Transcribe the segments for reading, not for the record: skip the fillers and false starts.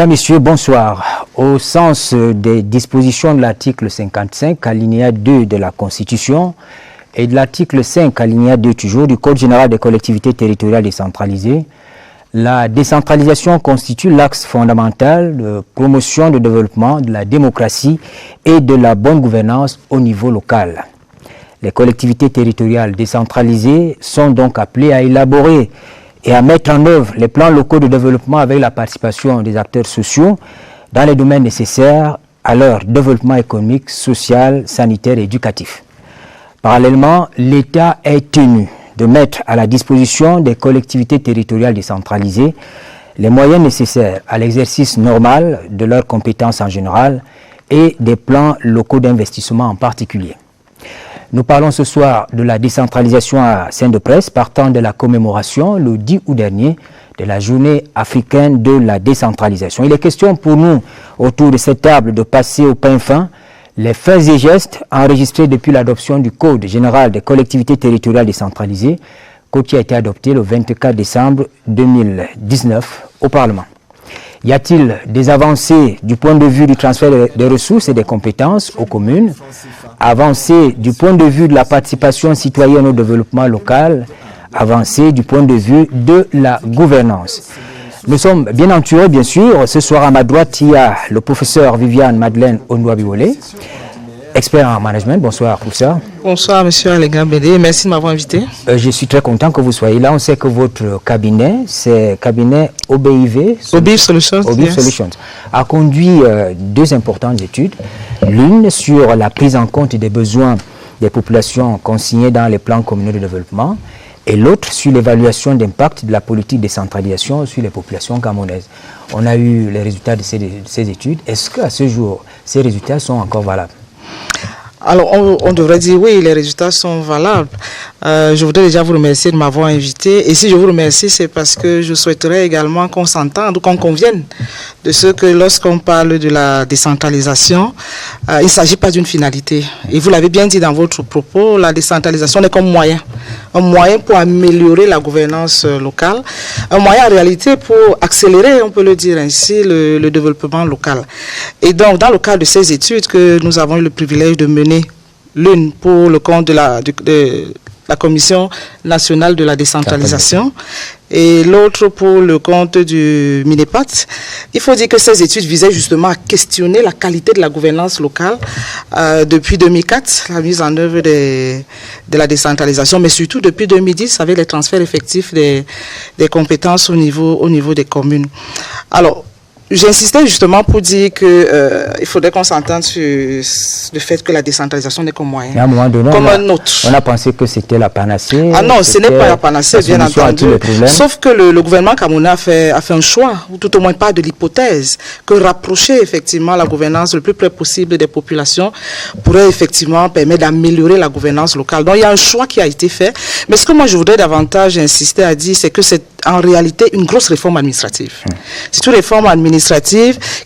Mesdames, Messieurs, bonsoir. Au sens des dispositions de l'article 55, alinéa 2 de la Constitution et de l'article 5, alinéa 2 toujours du Code général des collectivités territoriales décentralisées, la décentralisation constitue l'axe fondamental de promotion, de développement de la démocratie et de la bonne gouvernance au niveau local. Les collectivités territoriales décentralisées sont donc appelées à élaborer et à mettre en œuvre les plans locaux de développement avec la participation des acteurs sociaux dans les domaines nécessaires à leur développement économique, social, sanitaire et éducatif. Parallèlement, l'État est tenu de mettre à la disposition des collectivités territoriales décentralisées les moyens nécessaires à l'exercice normal de leurs compétences en général et des plans locaux d'investissement en particulier. Nous parlons ce soir de la décentralisation à Saint-de-Presse, partant de la commémoration le 10 août dernier de la journée africaine de la décentralisation. Il est question pour nous, autour de cette table, de passer au pain fin les faits et gestes enregistrés depuis l'adoption du Code général des collectivités territoriales décentralisées, code qui a été adopté le 24 décembre 2019 au Parlement. Y a-t-il des avancées du point de vue du transfert des ressources et des compétences aux communes? Avancées du point de vue de la participation citoyenne au développement local? Avancées du point de vue de la gouvernance? Nous sommes bien entourés, bien sûr. Ce soir, à ma droite, il y a le professeur Viviane Madeleine Onouabiwole, expert en management. Bonsoir, professeur. Bonsoir, monsieur Alenga Bédé. Merci de m'avoir invité. Je suis très content que vous soyez là. On sait que votre cabinet, c'est cabinet OBIV Solutions, Solutions, a conduit deux importantes études. L'une sur la prise en compte des besoins des populations consignées dans les plans communaux de développement et l'autre sur l'évaluation d'impact de la politique de décentralisation sur les populations camerounaises. On a eu les résultats de ces études. Est-ce qu'à ce jour, ces résultats sont encore valables? Alors, on devrait dire oui, les résultats sont valables. Je voudrais déjà vous remercier de m'avoir invité. Et si je vous remercie, c'est parce que je souhaiterais également qu'on s'entende, qu'on convienne de ce que lorsqu'on parle de la décentralisation, il ne s'agit pas d'une finalité. Et vous l'avez bien dit dans votre propos, la décentralisation n'est qu'un moyen. Un moyen pour améliorer la gouvernance locale. Un moyen en réalité pour accélérer, on peut le dire ainsi, le développement local. Et donc, dans le cadre de ces études que nous avons eu le privilège de mener, l'une pour le compte de la Commission nationale de la décentralisation et l'autre pour le compte du MINEPAT. Il faut dire que ces études visaient justement à questionner la qualité de la gouvernance locale depuis 2004, la mise en œuvre de la décentralisation, mais surtout depuis 2010 avec les transferts effectifs des compétences au niveau des communes. Alors, j'insistais justement pour dire qu'il faudrait qu'on s'entende sur le fait que la décentralisation n'est qu'un moyen. À un moment donné, comme un autre. On a pensé que c'était la panacée. Ah non, ce n'est pas la panacée, bien entendu. Sauf que le gouvernement camerounais a fait un choix, ou tout au moins pas de l'hypothèse, que rapprocher effectivement la gouvernance le plus près possible des populations pourrait effectivement permettre d'améliorer la gouvernance locale. Donc il y a un choix qui a été fait. Mais ce que moi je voudrais davantage insister à dire, c'est que c'est en réalité une grosse réforme administrative. C'est une réforme administrative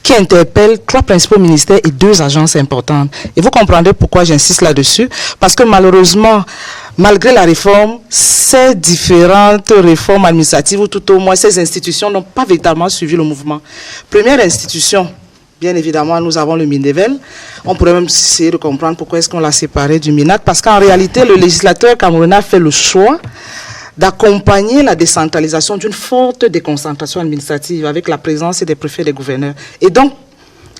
qui interpelle 3 principaux ministères et 2 agences importantes. Et vous comprendrez pourquoi j'insiste là-dessus. Parce que malheureusement, malgré la réforme, ces différentes réformes administratives, ou tout au moins ces institutions, n'ont pas véritablement suivi le mouvement. Première institution, bien évidemment, nous avons le MINDEVEL. On pourrait même essayer de comprendre pourquoi est-ce qu'on l'a séparé du MINAT. Parce qu'en réalité, le législateur camerounais a fait le choix d'accompagner la décentralisation d'une forte déconcentration administrative avec la présence des préfets et des gouverneurs. Et donc,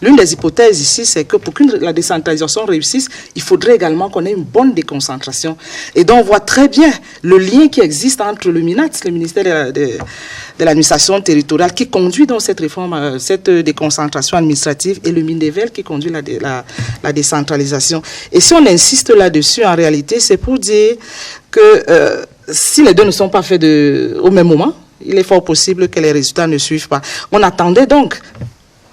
l'une des hypothèses ici, c'est que pour que la décentralisation réussisse, il faudrait également qu'on ait une bonne déconcentration. Et donc, on voit très bien le lien qui existe entre le MINAT, le ministère de l'administration territoriale, qui conduit dans cette réforme, cette déconcentration administrative, et le MINDEVEL qui conduit la décentralisation. Et si on insiste là-dessus, en réalité, c'est pour dire que si les deux ne sont pas faits au même moment, il est fort possible que les résultats ne suivent pas. On attendait donc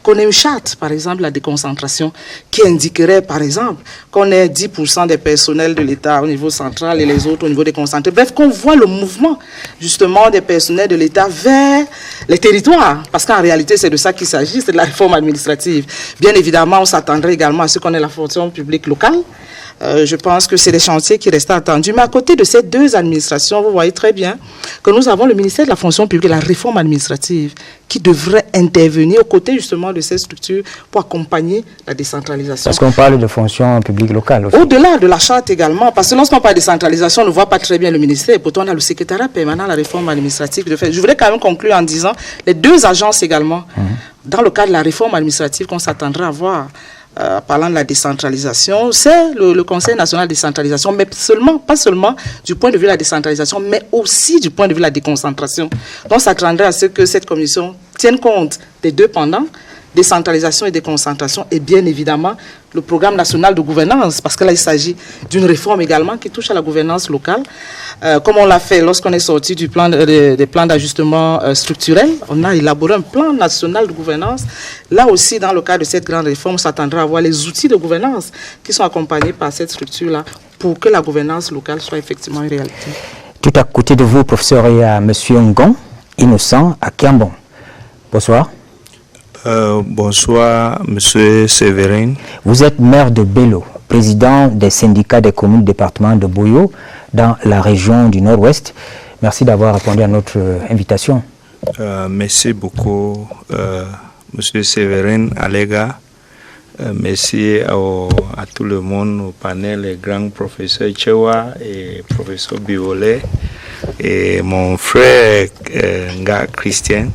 qu'on ait une charte, par exemple, la déconcentration, qui indiquerait, par exemple, qu'on ait 10% des personnels de l'État au niveau central et les autres au niveau déconcentré. Bref, qu'on voit le mouvement, justement, des personnels de l'État vers les territoires. Parce qu'en réalité, c'est de ça qu'il s'agit, c'est de la réforme administrative. Bien évidemment, on s'attendrait également à ce qu'on ait la fonction publique locale, Je pense que c'est des chantiers qui restent attendus. Mais à côté de ces deux administrations, vous voyez très bien que nous avons le ministère de la fonction publique et la réforme administrative qui devrait intervenir aux côtés justement de ces structures pour accompagner la décentralisation. Parce qu'on parle de fonction publique locale aussi. Au-delà de la charte également, parce que lorsqu'on parle de décentralisation, on ne voit pas très bien le ministère. Pourtant, on a le secrétariat permanent à la réforme administrative. Je voudrais quand même conclure en disant les deux agences également, dans le cadre de la réforme administrative qu'on s'attendrait à voir, parlant de la décentralisation, c'est le Conseil national de décentralisation, mais pas seulement du point de vue de la décentralisation, mais aussi du point de vue de la déconcentration. Donc, ça s'attendrait à ce que cette commission tienne compte des deux pendants, décentralisation et déconcentration, et bien évidemment le programme national de gouvernance, parce que là il s'agit d'une réforme également qui touche à la gouvernance locale, comme on l'a fait lorsqu'on est sorti du plan des plans d'ajustement structurel. On a élaboré un plan national de gouvernance. Là aussi, dans le cadre de cette grande réforme, on s'attendra à voir les outils de gouvernance qui sont accompagnés par cette structure-là pour que la gouvernance locale soit effectivement une réalité. Tout à côté de vous, professeur, il y a M. Ngon, Innocent, à Kiambon. Bonsoir. Bonsoir, Monsieur Séverin. Vous êtes maire de Bello, président des syndicats des communes département de Boyo, dans la région du Nord-Ouest. Merci d'avoir répondu à notre invitation. Merci beaucoup, Monsieur Séverin Alega. Merci à tout le monde, au panel, les grands professeurs Chewa et professeur Bivolet, et mon frère Nga Christian.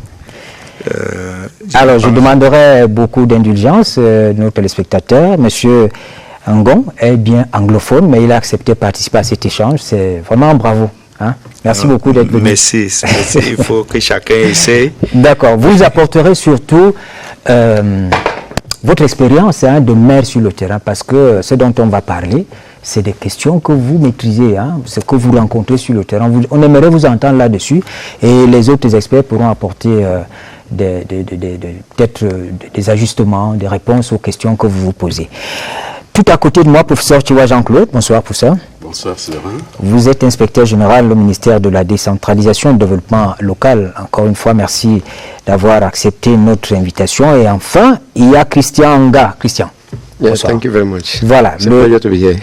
Alors, je demanderai beaucoup d'indulgence nos téléspectateurs. Monsieur Ngon est bien anglophone, mais il a accepté de participer à cet échange. C'est vraiment bravo. Hein? Merci beaucoup d'être venu. Merci. Il faut que chacun essaye. D'accord. Vous apporterez surtout votre expérience de maire sur le terrain, parce que ce dont on va parler, c'est des questions que vous maîtrisez, ce que vous rencontrez sur le terrain. On aimerait vous entendre là-dessus, et les autres experts pourront apporter peut-être des ajustements, des réponses aux questions que vous vous posez. Tout à côté de moi, professeur Chiwa Jean-Claude. Bonsoir, professeur. Bonsoir, Séverin. Vous êtes inspecteur général au ministère de la décentralisation et du développement local. Encore une fois, merci d'avoir accepté notre invitation. Et enfin, il y a Christian Nga. Christian. Yes, thank you very much. Voilà, le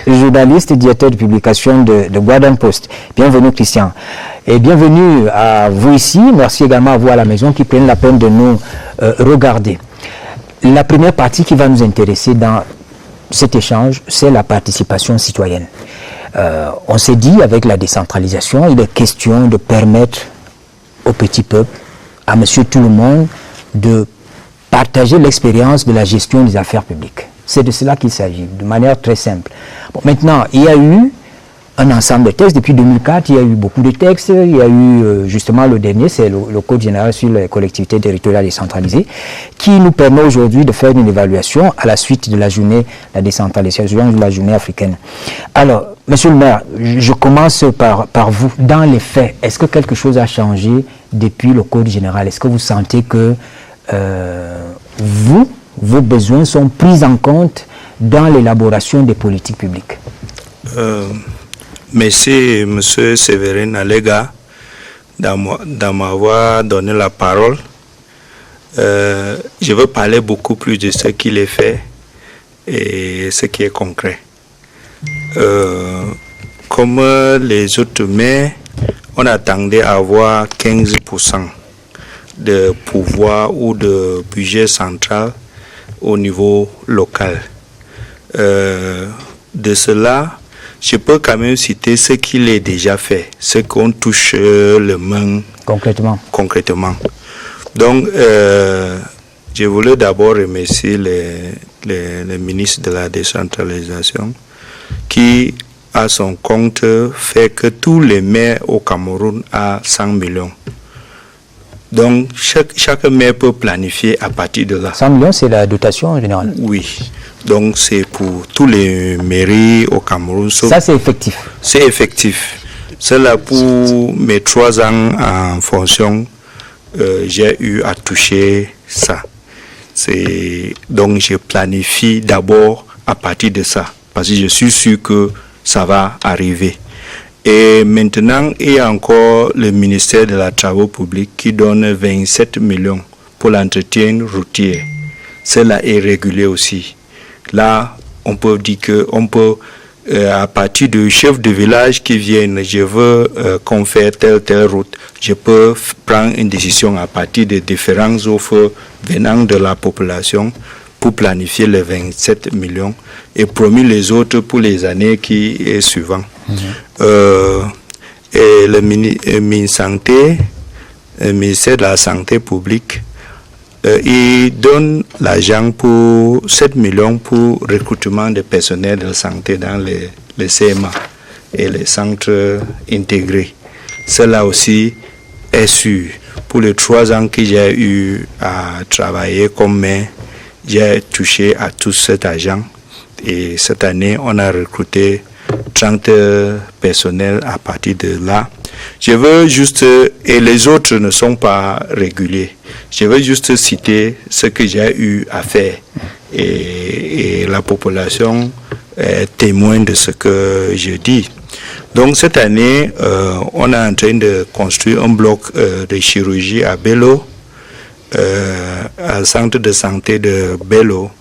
journaliste et directeur de publication de Guardian Post. Bienvenue, Christian. Et bienvenue à vous ici. Merci également à vous à la maison qui prennent la peine de nous regarder. La première partie qui va nous intéresser dans cet échange, c'est la participation citoyenne. On s'est dit, avec la décentralisation, il est question de permettre au petit peuple, à monsieur tout le monde, de partager l'expérience de la gestion des affaires publiques. C'est de cela qu'il s'agit, de manière très simple. Bon, maintenant, il y a eu un ensemble de textes. Depuis 2004, il y a eu beaucoup de textes. Il y a eu justement le dernier, c'est le Code général sur les collectivités territoriales décentralisées, qui nous permet aujourd'hui de faire une évaluation à la suite de la journée, la décentralisation de la journée africaine. Alors, monsieur le maire, je commence par vous. Dans les faits, est-ce que quelque chose a changé depuis le Code général? Est-ce que vous sentez que vos besoins sont pris en compte dans l'élaboration des politiques publiques? Merci, M. Séverin Alega, de m'avoir donné la parole. Je veux parler beaucoup plus de ce qu'il est fait et ce qui est concret. Comme les autres maires, on attendait à avoir 15% de pouvoir ou de budget central au niveau local. De cela, je peux quand même citer ce qu'il est déjà fait, ce qu'on touche le main concrètement. Donc, je voulais d'abord remercier les ministres de la décentralisation qui, à son compte, fait que tous les maires au Cameroun a 100 millions. Donc, chaque maire peut planifier à partir de là. 100 millions, c'est la dotation générale? Oui. Donc, c'est pour tous les mairies au Cameroun. Ça, c'est effectif? C'est effectif. C'est là pour mes 3 ans en fonction, j'ai eu à toucher ça. Donc, je planifie d'abord à partir de ça, parce que je suis sûr que ça va arriver. Et maintenant, il y a encore le ministère de la Travaux publics qui donne 27 millions pour l'entretien routier. Cela est régulé aussi. Là, on peut dire qu'on peut à partir du chef de village qui vient, je veux qu'on fasse telle route, je peux prendre une décision à partir des différentes offres venant de la population pour planifier les 27 millions et promis les autres pour les années qui est suivantes. Et le ministère de la Santé publique, il donne l'argent pour 7 millions pour recrutement de personnel de santé dans les CMA et les centres intégrés. Cela aussi est sûr. Pour les 3 ans que j'ai eu à travailler comme maire, j'ai touché à tout cet argent. Et cette année, on a recruté 30 personnels à partir de là. Je veux juste, et les autres ne sont pas réguliers, je veux juste citer ce que j'ai eu à faire. Et la population est témoin de ce que je dis. Donc cette année, on est en train de construire un bloc de chirurgie à Bello, au centre de santé de Bello.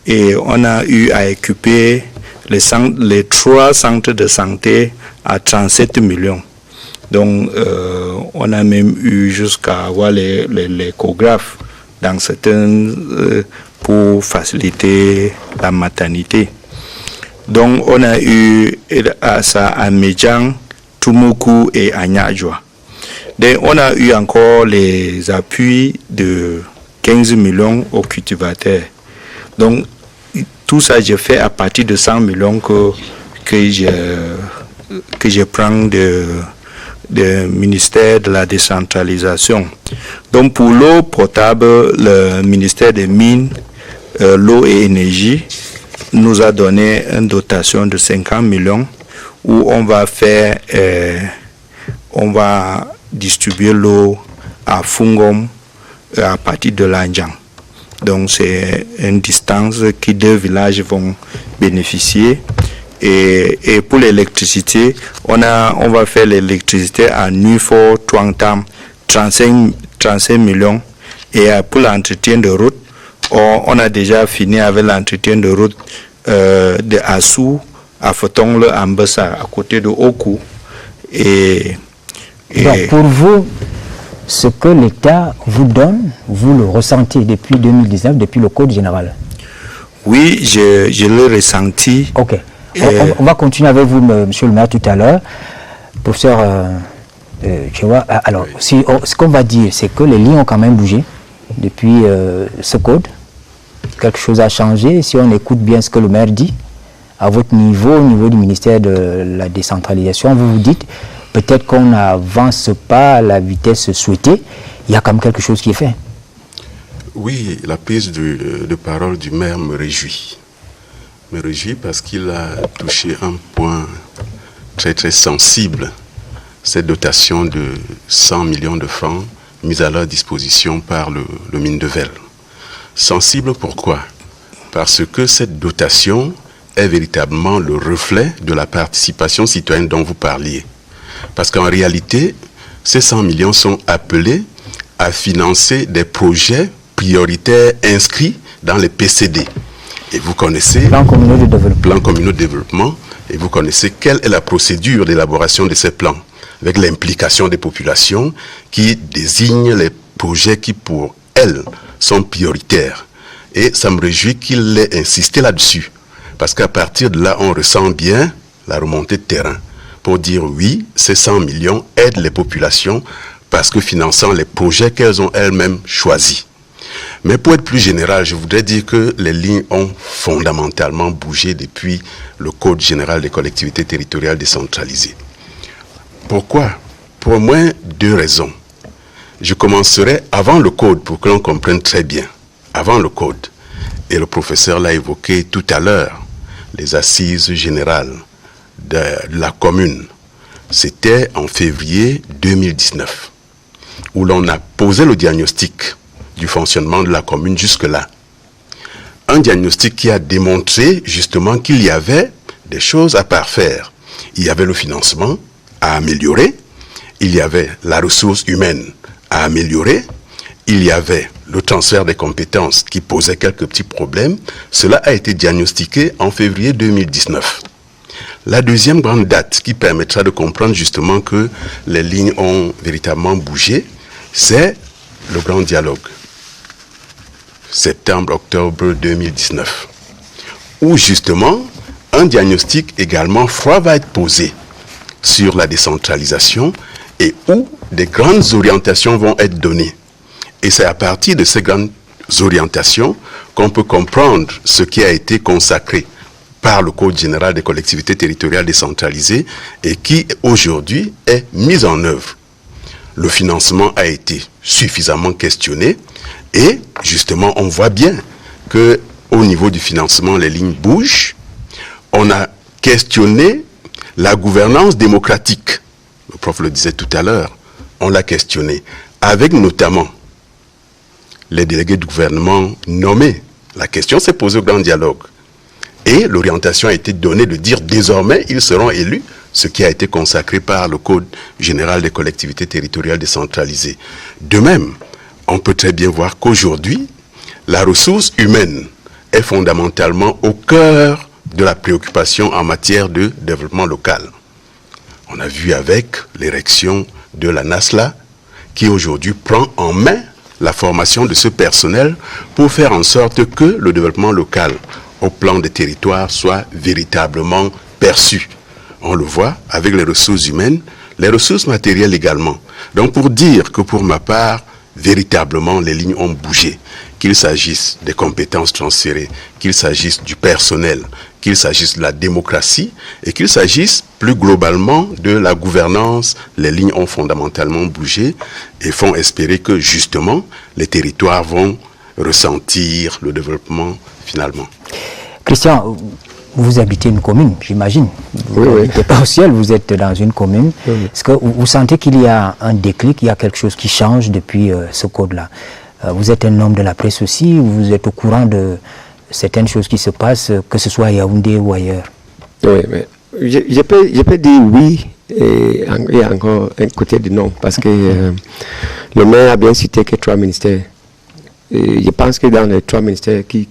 Et on a eu à équiper les 3 centres de santé à 37 millions. Donc, on a même eu jusqu'à avoir l'échographe dans certains pour faciliter la maternité. Donc, on a eu ça à Medjan, Tumuku et à Nyadjoa. Donc, on a eu encore les appuis de 15 millions aux cultivateurs. Donc, tout ça, je fais à partir de 100 millions que je prends du ministère de la décentralisation. Donc pour l'eau potable, le ministère des Mines, l'eau et énergie nous a donné une dotation de 50 millions où on va distribuer l'eau à Fungom à partir de l'Anjang. Donc c'est une distance que 2 villages vont bénéficier. Et pour l'électricité, on va faire l'électricité à Nufo, Tuangtam, 35 millions. Et pour l'entretien de route, on a déjà fini avec l'entretien de route de Assou à Fotongle, Ambassa, à côté de Oku. Donc pour vous, ce que l'État vous donne, vous le ressentez depuis 2019, depuis le Code général? Oui, je l'ai ressenti. Ok. On va continuer avec vous, monsieur le maire, tout à l'heure. Professeur, tu vois, alors, ce qu'on va dire, c'est que les lignes ont quand même bougé depuis ce code. Quelque chose a changé. Si on écoute bien ce que le maire dit, à votre niveau, au niveau du ministère de la décentralisation, vous vous dites, peut-être qu'on n'avance pas à la vitesse souhaitée. Il y a quand même quelque chose qui est fait. Oui, la prise de parole du maire me réjouit. Me réjouit parce qu'il a touché un point très très sensible, cette dotation de 100 millions de francs mise à leur disposition par le Mindevel. Sensible pourquoi? Parce que cette dotation est véritablement le reflet de la participation citoyenne dont vous parliez. Parce qu'en réalité, ces 100 millions sont appelés à financer des projets prioritaires inscrits dans les PCD. Et vous connaissez plan communaux de développement, et vous connaissez quelle est la procédure d'élaboration de ces plans, avec l'implication des populations qui désignent les projets qui, pour elles, sont prioritaires. Et ça me réjouit qu'il ait insisté là-dessus, parce qu'à partir de là, on ressent bien la remontée de terrain, pour dire oui, ces 100 millions aident les populations, parce que finançant les projets qu'elles ont elles-mêmes choisis. Mais pour être plus général, je voudrais dire que les lignes ont fondamentalement bougé depuis le Code général des collectivités territoriales décentralisées. Pourquoi? Pour au moins 2 raisons. Je commencerai avant le Code pour que l'on comprenne très bien. Avant le Code, et le professeur l'a évoqué tout à l'heure, les assises générales de la commune, c'était en février 2019, où l'on a posé le diagnostic du fonctionnement de la commune jusque-là. Un diagnostic qui a démontré justement qu'il y avait des choses à parfaire. Il y avait le financement à améliorer, il y avait la ressource humaine à améliorer, il y avait le transfert des compétences qui posait quelques petits problèmes. Cela a été diagnostiqué en février 2019. La deuxième grande date qui permettra de comprendre justement que les lignes ont véritablement bougé, c'est le grand dialogue. Septembre-octobre 2019. Où justement, un diagnostic également froid va être posé sur la décentralisation et où des grandes orientations vont être données. Et c'est à partir de ces grandes orientations qu'on peut comprendre ce qui a été consacré par le Code général des collectivités territoriales décentralisées et qui aujourd'hui est mis en œuvre. Le financement a été suffisamment questionné et justement on voit bien que au niveau du financement les lignes bougent. On a questionné la gouvernance démocratique. Le prof le disait tout à l'heure, on l'a questionné avec notamment les délégués du gouvernement nommés. La question s'est posée au grand dialogue. Et l'orientation a été donnée de dire désormais ils seront élus, ce qui a été consacré par le Code général des collectivités territoriales décentralisées. De même, on peut très bien voir qu'aujourd'hui, la ressource humaine est fondamentalement au cœur de la préoccupation en matière de développement local. On a vu avec l'érection de la NASLA, qui aujourd'hui prend en main la formation de ce personnel pour faire en sorte que le développement local au plan des territoires soit véritablement perçu. On le voit avec les ressources humaines, les ressources matérielles également. Donc pour dire que pour ma part, véritablement les lignes ont bougé, qu'il s'agisse des compétences transférées, qu'il s'agisse du personnel, qu'il s'agisse de la démocratie et qu'il s'agisse plus globalement de la gouvernance, les lignes ont fondamentalement bougé et font espérer que justement les territoires vont ressentir le développement finalement. Christian, vous habitez une commune, j'imagine. Vous n'habitez pas au ciel, vous êtes dans une commune. Est-ce que vous sentez qu'il y a un déclic, il y a quelque chose qui change depuis ce code-là? Vous êtes un homme de la presse aussi, vous êtes au courant de certaines choses qui se passent, que ce soit à Yaoundé ou ailleurs? Oui, mais je peux dire oui et encore un côté de non, parce que le maire a bien cité que 3 ministères. Et je pense que dans les 3 ministères qui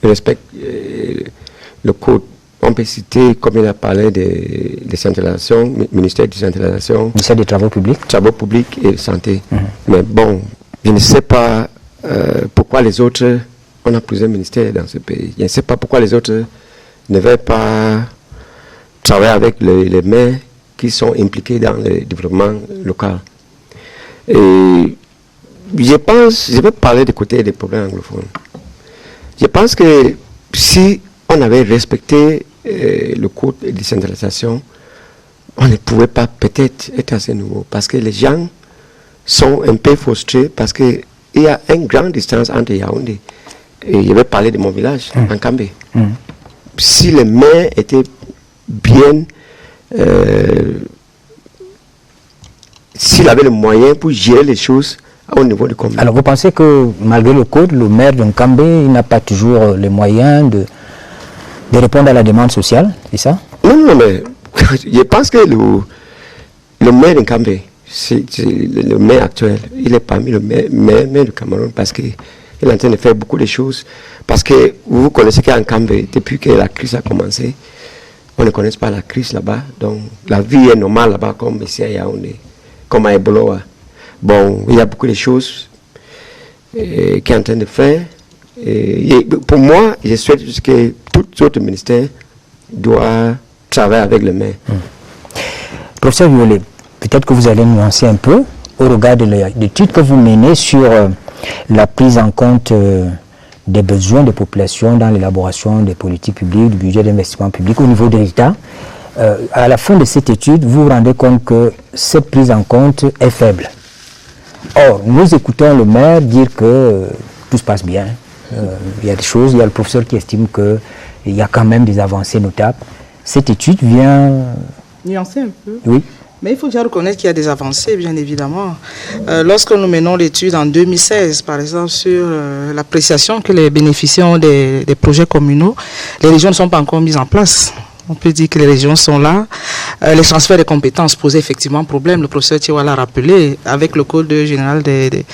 respectent le code, on peut citer, comme il a parlé de décentralisation, ministère de décentralisation, ministère des Travaux publics et santé. Mais bon, je ne sais pas pourquoi les autres, on a plusieurs ministères dans ce pays. Je ne sais pas pourquoi les autres ne veulent pas travailler avec les maires qui sont impliqués dans le développement local. Et je vais parler du côté des problèmes anglophones. Je pense que si on avait respecté le code de décentralisation, on ne pouvait pas peut-être être à ce niveau. Parce que les gens sont un peu frustrés parce qu'il y a une grande distance entre Yaoundé et je vais parler de mon village, en Kambé. Si les maires étaient bien, s'il avait les moyens pour gérer les choses au niveau du commune. Alors vous pensez que malgré le code, le maire de Nkambé n'a pas toujours les moyens de répondre à la demande sociale, c'est ça? Non, mais je pense que le maire de Nkambé, c'est le maire actuel, il est parmi le maire du Cameroun parce qu'il est en train de faire beaucoup de choses. Parce que vous connaissez qu'en Nkambé, depuis que la crise a commencé, on ne connaît pas la crise là-bas. Donc la vie est normale là-bas comme ici à Yaoundé, comme à Eboloa. Bon, il y a beaucoup de choses qu'il est en train de faire. Et pour moi, je souhaite que tous les autres ministères doivent travailler avec le maire. Professeur Violet, peut-être que vous allez nuancer un peu au regard de l'étude que vous menez sur la prise en compte des besoins des populations dans l'élaboration des politiques publiques, du budget d'investissement public au niveau de l'État. À la fin de cette étude, vous vous rendez compte que cette prise en compte est faible. Or, nous écoutons le maire dire que tout se passe bien. Il y a des choses, il y a le professeur qui estime qu'il y a quand même des avancées notables. Cette étude vient... nuancer un peu. Oui. Mais il faut déjà reconnaître qu'il y a des avancées, bien évidemment. Lorsque nous menons l'étude en 2016, par exemple, sur l'appréciation que les bénéficiaires ont des projets communaux, les régions ne sont pas encore mises en place. On peut dire que les régions sont là. Les transferts de compétences posaient effectivement problème. Le professeur Thiawa l'a rappelé avec le Code général des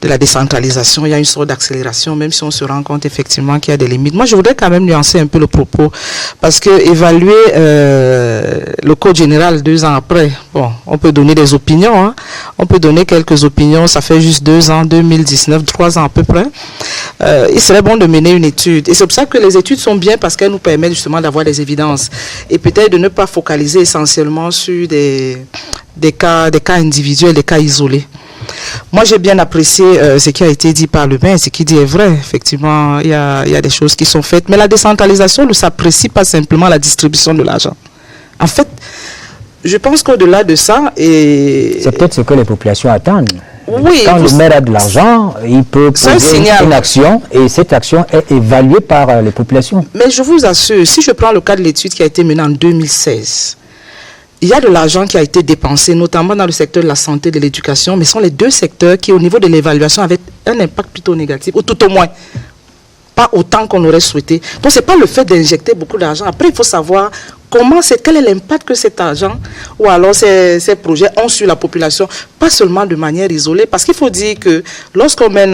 la décentralisation, il y a une sorte d'accélération, même si on se rend compte effectivement qu'il y a des limites. Moi, je voudrais quand même nuancer un peu le propos, parce que évaluer le code général 2 ans après, bon, on peut donner des opinions, hein. On peut donner quelques opinions, ça fait juste 2 ans, 2019, 3 ans à peu près. Il serait bon de mener une étude. Et c'est pour ça que les études sont bien, parce qu'elles nous permettent justement d'avoir des évidences. Et peut-être de ne pas focaliser essentiellement sur des cas individuels, des cas isolés. Moi, j'ai bien apprécié ce qui a été dit par le maire. Ce qu'il dit est vrai. Effectivement, il y a des choses qui sont faites. Mais la décentralisation ne s'apprécie pas simplement la distribution de l'argent. En fait, je pense qu'au-delà de ça... C'est peut-être ce que les populations attendent. Oui, quand le maire a de l'argent, il peut poser une action et cette action est évaluée par les populations. Mais je vous assure, si je prends le cas de l'étude qui a été menée en 2016, il y a de l'argent qui a été dépensé, notamment dans le secteur de la santé et de l'éducation, mais ce sont les 2 secteurs qui, au niveau de l'évaluation, avaient un impact plutôt négatif, ou tout au moins pas autant qu'on aurait souhaité. Donc, ce n'est pas le fait d'injecter beaucoup d'argent. Après, il faut savoir quel est l'impact que cet argent ou alors ces projets ont sur la population, pas seulement de manière isolée, parce qu'il faut dire que lorsqu'on mène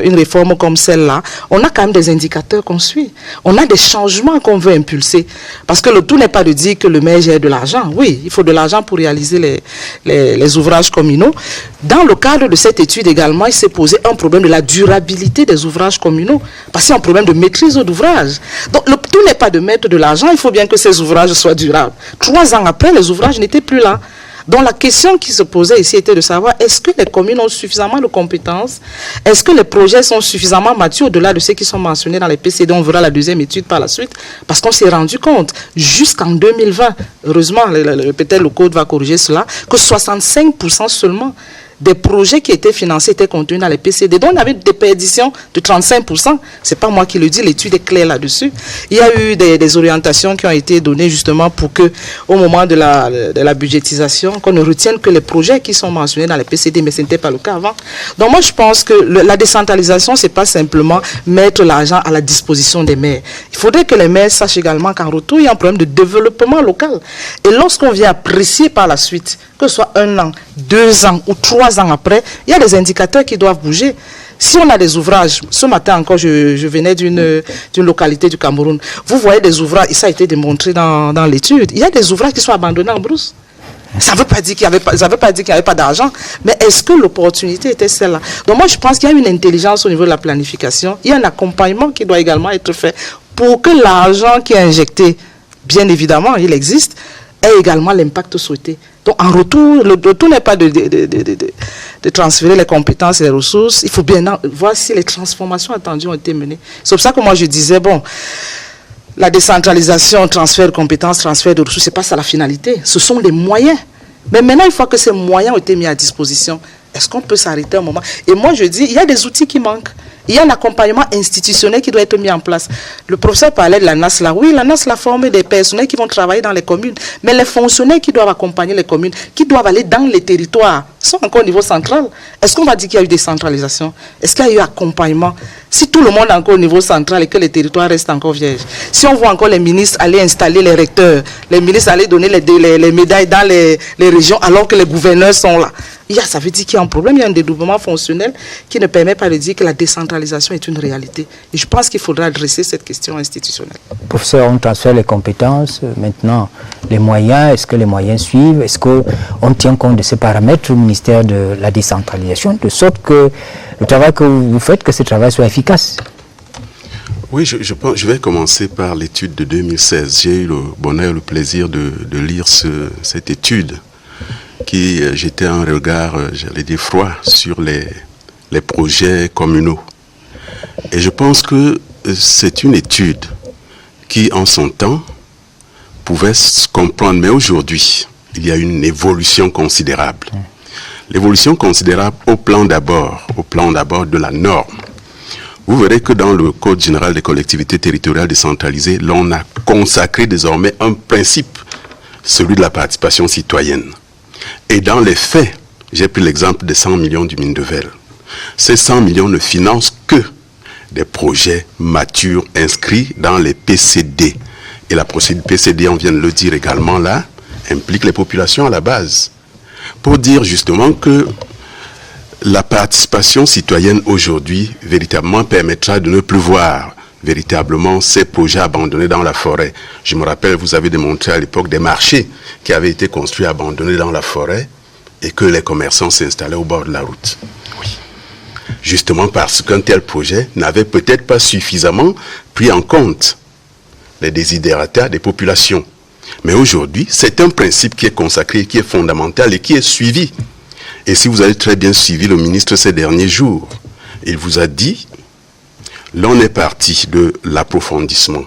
une réforme comme celle-là, on a quand même des indicateurs qu'on suit. On a des changements qu'on veut impulser. Parce que le tout n'est pas de dire que le maire gère de l'argent. Oui, il faut de l'argent pour réaliser les ouvrages communaux. Dans le cadre de cette étude également, il s'est posé un problème de la durabilité des ouvrages communaux, parce qu'il y a un problème de maîtrise d'ouvrage. Donc le tout n'est pas de mettre de l'argent, il faut bien que ces ouvrages soient durables. 3 ans après, les ouvrages n'étaient plus là. Donc la question qui se posait ici était de savoir, est-ce que les communes ont suffisamment de compétences? Est-ce que les projets sont suffisamment matures au-delà de ceux qui sont mentionnés dans les PCD? On verra la deuxième étude par la suite. Parce qu'on s'est rendu compte, jusqu'en 2020, heureusement, peut-être le code va corriger cela, que 65% seulement des projets qui étaient financés étaient contenus dans les PCD. Donc, on avait des perditions de 35%. Ce n'est pas moi qui le dis, l'étude est claire là-dessus. Il y a eu des orientations qui ont été données justement pour que, au moment de la budgétisation, qu'on ne retienne que les projets qui sont mentionnés dans les PCD, mais ce n'était pas le cas avant. Donc, moi, je pense que la décentralisation, ce n'est pas simplement mettre l'argent à la disposition des maires. Il faudrait que les maires sachent également qu'en retour, il y a un problème de développement local. Et lorsqu'on vient apprécier par la suite, que ce soit 1 an, 2 ans ou 3 ans après, il y a des indicateurs qui doivent bouger. Si on a des ouvrages, ce matin encore, je venais d'une localité du Cameroun, vous voyez des ouvrages, et ça a été démontré dans l'étude, il y a des ouvrages qui sont abandonnés en brousse. Ça ne veut pas dire qu'il n'y avait pas d'argent, mais est-ce que l'opportunité était celle-là? Donc moi, je pense qu'il y a une intelligence au niveau de la planification, il y a un accompagnement qui doit également être fait pour que l'argent qui est injecté, bien évidemment, il existe, ait également l'impact souhaité. Donc, en retour, le tout n'est pas de transférer les compétences et les ressources. Il faut bien voir si les transformations attendues ont été menées. C'est pour ça que moi, je disais, bon, la décentralisation, transfert de compétences, transfert de ressources, ce n'est pas ça la finalité. Ce sont des moyens. Mais maintenant, une fois que ces moyens ont été mis à disposition, est-ce qu'on peut s'arrêter un moment? Et moi, je dis, il y a des outils qui manquent. Il y a un accompagnement institutionnel qui doit être mis en place. Le professeur parlait de la NASLA. Oui, la NASLA forme des personnels qui vont travailler dans les communes. Mais les fonctionnaires qui doivent accompagner les communes, qui doivent aller dans les territoires, sont encore au niveau central. Est-ce qu'on va dire qu'il y a eu décentralisation? Est-ce qu'il y a eu accompagnement? Si tout le monde est encore au niveau central et que les territoires restent encore vierges. Si on voit encore les ministres aller installer les recteurs, les ministres aller donner les médailles dans les régions alors que les gouverneurs sont là. Ça veut dire qu'il y a un problème, il y a un dédoublement fonctionnel qui ne permet pas de dire que la décentralisation est une réalité. Et je pense qu'il faudra adresser cette question institutionnelle. Professeur, on transfère les compétences, maintenant les moyens, est-ce que les moyens suivent? Est-ce qu'on tient compte de ces paramètres au ministère de la décentralisation, de sorte que le travail que vous faites, que ce travail soit efficace? Oui, je vais commencer par l'étude de 2016. J'ai eu le bonheur, le plaisir de lire cette étude qui jetait un regard, j'allais dire froid, sur les projets communaux. Et je pense que c'est une étude qui, en son temps, pouvait se comprendre. Mais aujourd'hui, il y a une évolution considérable. L'évolution considérable au plan d'abord de la norme. Vous verrez que dans le Code général des collectivités territoriales décentralisées, l'on a consacré désormais un principe, celui de la participation citoyenne. Et dans les faits, j'ai pris l'exemple des 100 millions du Mindevel. Ces 100 millions ne financent que des projets matures inscrits dans les PCD. Et la procédure PCD, on vient de le dire également là, implique les populations à la base. Pour dire justement que la participation citoyenne aujourd'hui véritablement permettra de ne plus voir véritablement ces projets abandonnés dans la forêt. Je me rappelle, vous avez démontré à l'époque des marchés qui avaient été construits abandonnés dans la forêt et que les commerçants s'installaient au bord de la route. Oui. Justement parce qu'un tel projet n'avait peut-être pas suffisamment pris en compte les desiderata des populations. Mais aujourd'hui, c'est un principe qui est consacré, qui est fondamental et qui est suivi. Et si vous avez très bien suivi le ministre ces derniers jours, il vous a dit, l'on est parti de l'approfondissement,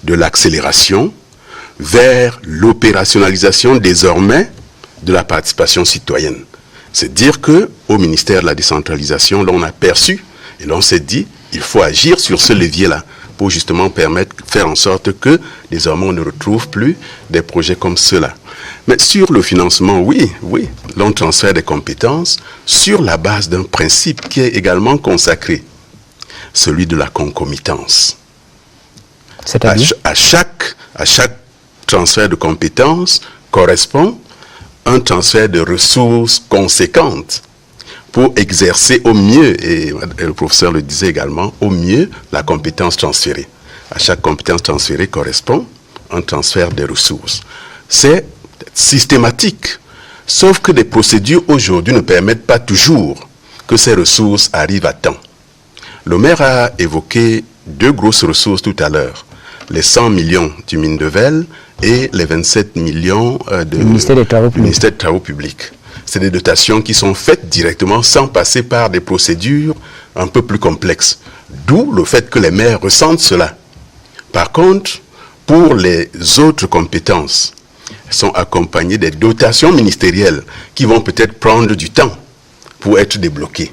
de l'accélération, vers l'opérationnalisation désormais de la participation citoyenne. C'est dire qu'au ministère de la décentralisation, l'on a perçu et l'on s'est dit, il faut agir sur ce levier-là pour justement faire en sorte que désormais on ne retrouve plus des projets comme ceux-là. Mais sur le financement, oui, l'on transfère des compétences sur la base d'un principe qui est également consacré, celui de la concomitance. C'est-à-dire ? À chaque transfert de compétences correspond un transfert de ressources conséquentes pour exercer au mieux, et le professeur le disait également, au mieux la compétence transférée. À chaque compétence transférée correspond un transfert de ressources. C'est systématique, sauf que les procédures aujourd'hui ne permettent pas toujours que ces ressources arrivent à temps. Le maire a évoqué deux grosses ressources tout à l'heure, les 100 millions du Mindevel et les 27 millions du ministère des Travaux Publics. C'est des dotations qui sont faites directement sans passer par des procédures un peu plus complexes. D'où le fait que les maires ressentent cela. Par contre, pour les autres compétences, elles sont accompagnées des dotations ministérielles qui vont peut-être prendre du temps pour être débloquées.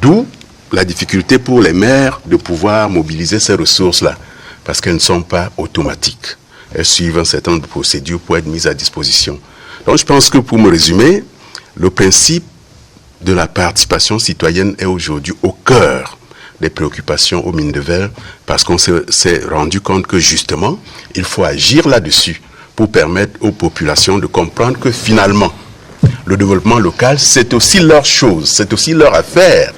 D'où la difficulté pour les maires de pouvoir mobiliser ces ressources-là, parce qu'elles ne sont pas automatiques. Elles suivent un certain nombre de procédures pour être mises à disposition. Donc je pense que pour me résumer, le principe de la participation citoyenne est aujourd'hui au cœur des préoccupations au Mindevel, parce qu'on s'est rendu compte que justement, il faut agir là-dessus pour permettre aux populations de comprendre que finalement, le développement local, c'est aussi leur chose, c'est aussi leur affaire.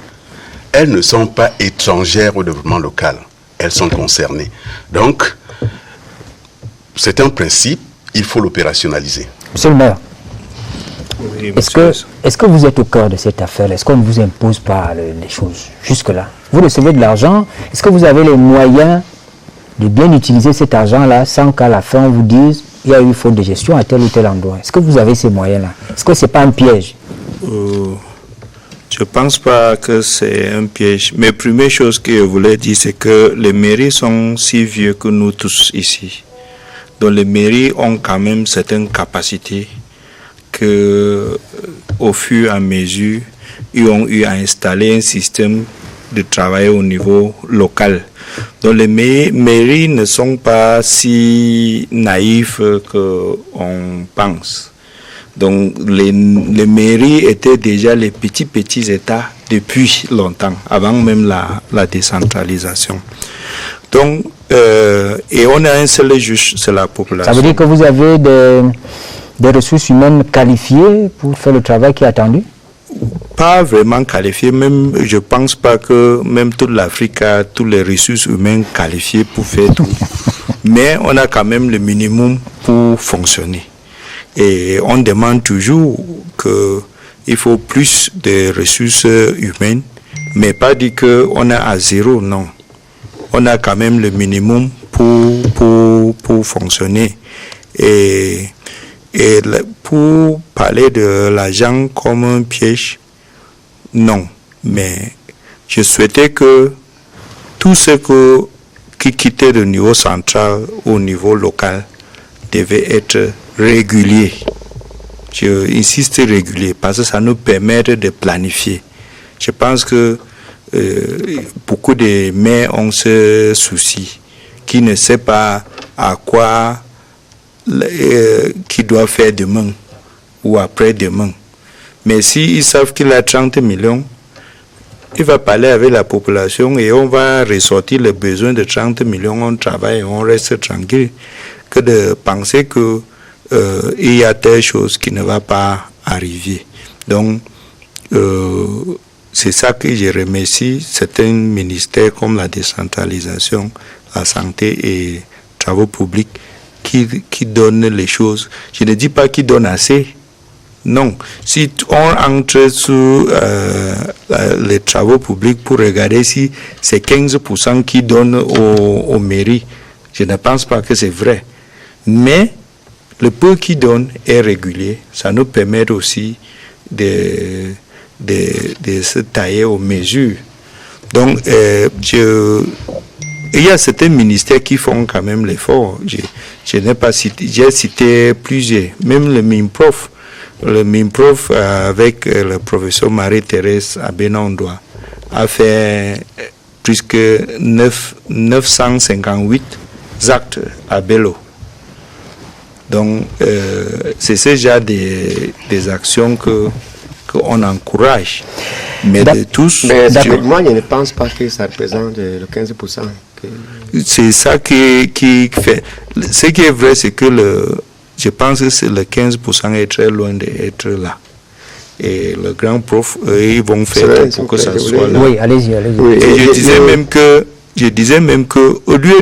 Elles ne sont pas étrangères au développement local, elles sont concernées. Donc, c'est un principe, il faut l'opérationnaliser. Monsieur le maire, oui, est-ce que vous êtes au cœur de cette affaire? Est-ce qu'on ne vous impose pas les choses jusque-là? Vous recevez de l'argent, est-ce que vous avez les moyens de bien utiliser cet argent-là sans qu'à la fin on vous dise il y a eu faute de gestion à tel ou tel endroit? Est-ce que vous avez ces moyens-là? Est-ce que ce n'est pas un piège? Je ne pense pas que c'est un piège. Mais première chose que je voulais dire, c'est que les mairies sont si vieux que nous tous ici. Donc les mairies ont quand même certaines capacités que, au fur et à mesure, ils ont eu à installer un système de travail au niveau local. Donc les mairies ne sont pas si naïfs qu'on pense. Donc les mairies étaient déjà les petits États depuis longtemps, avant même la décentralisation. Donc, et on a un seul juge, c'est la population. Ça veut dire que vous avez des ressources humaines qualifiées pour faire le travail qui est attendu? Pas vraiment qualifiées, même je pense pas que même toute l'Afrique a toutes les ressources humaines qualifiées pour faire tout. Mais on a quand même le minimum pour fonctionner. Et on demande toujours qu'il faut plus de ressources humaines, mais pas dire qu'on est à zéro, non. On a quand même le minimum pour fonctionner. Et pour parler de l'argent comme un piège, non. Mais je souhaitais que tout ce qui quittait le niveau central au niveau local devait être régulier. Je insiste régulier parce que ça nous permet de planifier. Je pense que beaucoup de maires ont ce souci, qui ne sait pas à quoi qu'ils doivent faire demain ou après-demain. Mais s'ils savent qu'il a 30 millions, il va parler avec la population et on va ressortir les besoins de 30 millions, on travaille et on reste tranquille, que de penser que il y a telle chose qui ne va pas arriver. Donc, c'est ça que je remercie certains ministères comme la décentralisation, la santé et travaux publics qui donnent les choses. Je ne dis pas qu'ils donnent assez. Non. Si on entre sur les travaux publics pour regarder si c'est 15% qui donnent aux mairies, je ne pense pas que c'est vrai. Mais le peu qui donne est régulier. Ça nous permet aussi de se tailler aux mesures. Donc, il y a certains ministères qui font quand même l'effort. Je n'ai pas cité, j'ai cité plusieurs, même le MINPROF. Le MINPROF, avec le professeur Marie-Thérèse Abenondoa, a fait plus que 958 actes à Bello. Donc, c'est ce genre des actions qu'on encourage. Mais de tous... Mais d'après moi, je ne pense pas que ça représente le 15%. C'est ça qui fait... Ce qui est vrai, c'est que je pense que le 15% est très loin d'être là. Et le grand prof, ils vont faire pour que ça soit là. Oui, allez-y. Et je disais même que au lieu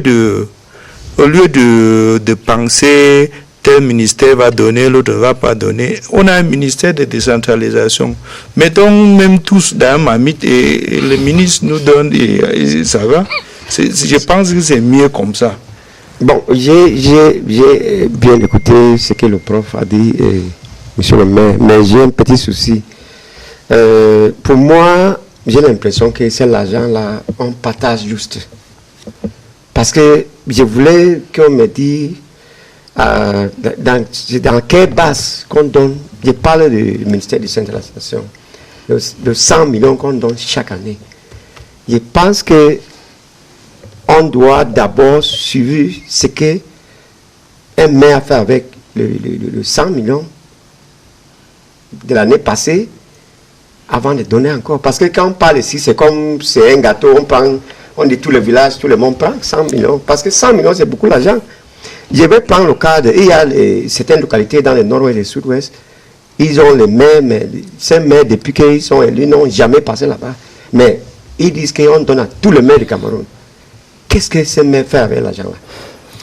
de penser tel ministère va donner, l'autre ne va pas donner, on a un ministère de décentralisation. Mettons même tous dans un mamite et le ministre nous donne et ça va. Je pense que c'est mieux comme ça. Bon, j'ai bien écouté ce que le prof a dit, monsieur le maire, mais j'ai un petit souci. Pour moi, j'ai l'impression que c'est l'argent-là, on partage juste. Parce que je voulais qu'on me dise dans quelle base qu'on donne, je parle du ministère de décentralisation, de 100 millions qu'on donne chaque année. Je pense que on doit d'abord suivre ce que un maire a fait avec le 100 millions de l'année passée avant de donner encore. Parce que quand on parle ici, c'est comme c'est un gâteau, on dit tout le village, tout le monde prend 100 millions. Parce que 100 millions, c'est beaucoup d'argent. Je vais prendre le cas il y a certaines localités dans le nord-ouest et le sud-ouest, ils ont les maires, mais ces maires, depuis qu'ils sont élus, n'ont jamais passé là-bas. Mais ils disent qu'on donne à tous les maires du Cameroun. Qu'est-ce que ces maires font avec l'argent-là?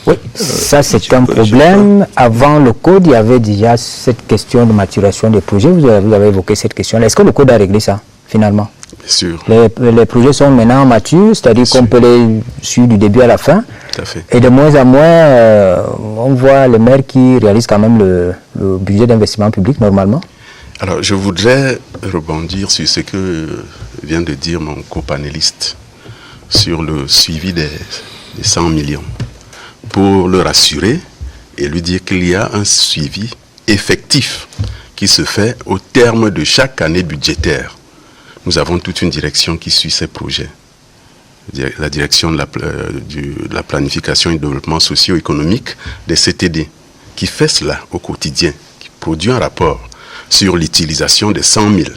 Oui, ça c'est un problème. Avant le code, il y avait déjà cette question de maturation des projets. Vous avez évoqué cette question-là. Est-ce que le code a réglé ça, finalement? Bien sûr. Les projets sont maintenant matures, c'est-à-dire qu'on peut les suivre du début à la fin. Tout à fait. Et de moins en moins, on voit les maires qui réalisent quand même le budget d'investissement public, normalement. Alors, je voudrais rebondir sur ce que vient de dire mon copanéliste sur le suivi des 100 millions, pour le rassurer et lui dire qu'il y a un suivi effectif qui se fait au terme de chaque année budgétaire. Nous avons toute une direction qui suit ces projets. La direction de la planification et du développement socio-économique des CTD, qui fait cela au quotidien, qui produit un rapport sur l'utilisation des 100 000.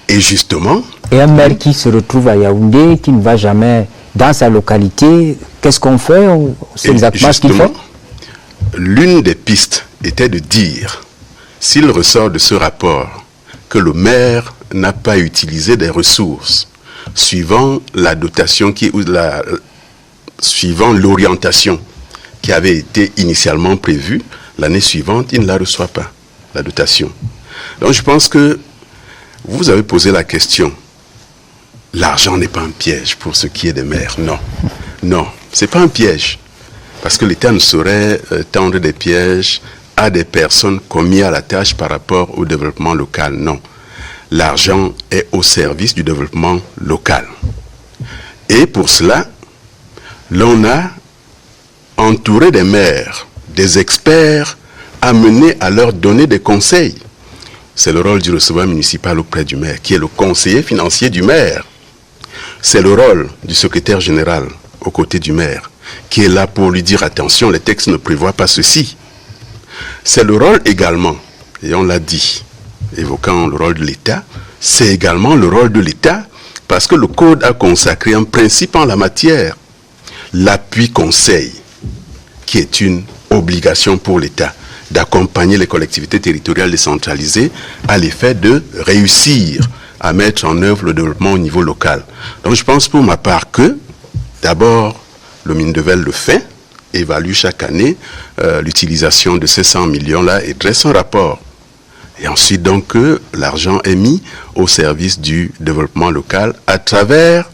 Et justement... Et un maire qui se retrouve à Yaoundé, qui ne va jamais dans sa localité, qu'est-ce qu'on fait? C'est exactement ce qu'il fait. L'une des pistes était de dire, s'il ressort de ce rapport que le maire n'a pas utilisé des ressources suivant la dotation suivant l'orientation qui avait été initialement prévue, l'année suivante, il ne la reçoit pas, la dotation. Donc je pense que vous avez posé la question. L'argent n'est pas un piège pour ce qui est des maires. Non. Non, ce n'est pas un piège. Parce que l'État ne saurait tendre des pièges à des personnes commises à la tâche par rapport au développement local. Non. L'argent est au service du développement local. Et pour cela, l'on a entouré des maires, des experts, amenés à leur donner des conseils. C'est le rôle du receveur municipal auprès du maire, qui est le conseiller financier du maire. C'est le rôle du secrétaire général aux côtés du maire, qui est là pour lui dire attention, les textes ne prévoient pas ceci. C'est le rôle également, et on l'a dit, évoquant le rôle de l'État, c'est également le rôle de l'État, parce que le Code a consacré un principe en la matière, l'appui conseil, qui est une obligation pour l'État d'accompagner les collectivités territoriales décentralisées à l'effet de réussir à mettre en œuvre le développement au niveau local. Donc je pense pour ma part que, d'abord, le Mindevel le fait, évalue chaque année l'utilisation de ces 100 millions-là et dresse un rapport. Et ensuite, donc, l'argent est mis au service du développement local à travers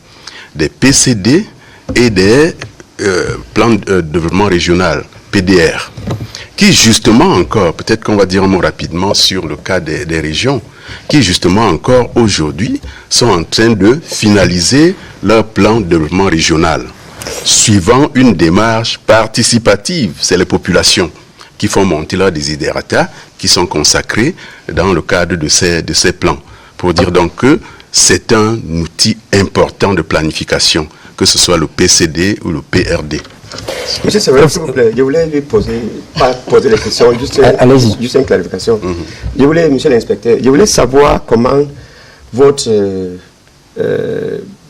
des PCD et des plans de développement régional, PDR, qui justement encore, peut-être qu'on va dire un mot rapidement sur le cas des régions, qui justement encore aujourd'hui sont en train de finaliser leur plan de développement régional, suivant une démarche participative. C'est les populations qui font monter leurs desiderata, qui sont consacrés dans le cadre de ces plans. Pour dire donc que c'est un outil important de planification, que ce soit le PCD ou le PRD. Monsieur Séverin, s'il vous plaît, je voulais lui poser, pas poser les questions, juste une clarification. Je voulais, monsieur l'inspecteur, je voulais savoir comment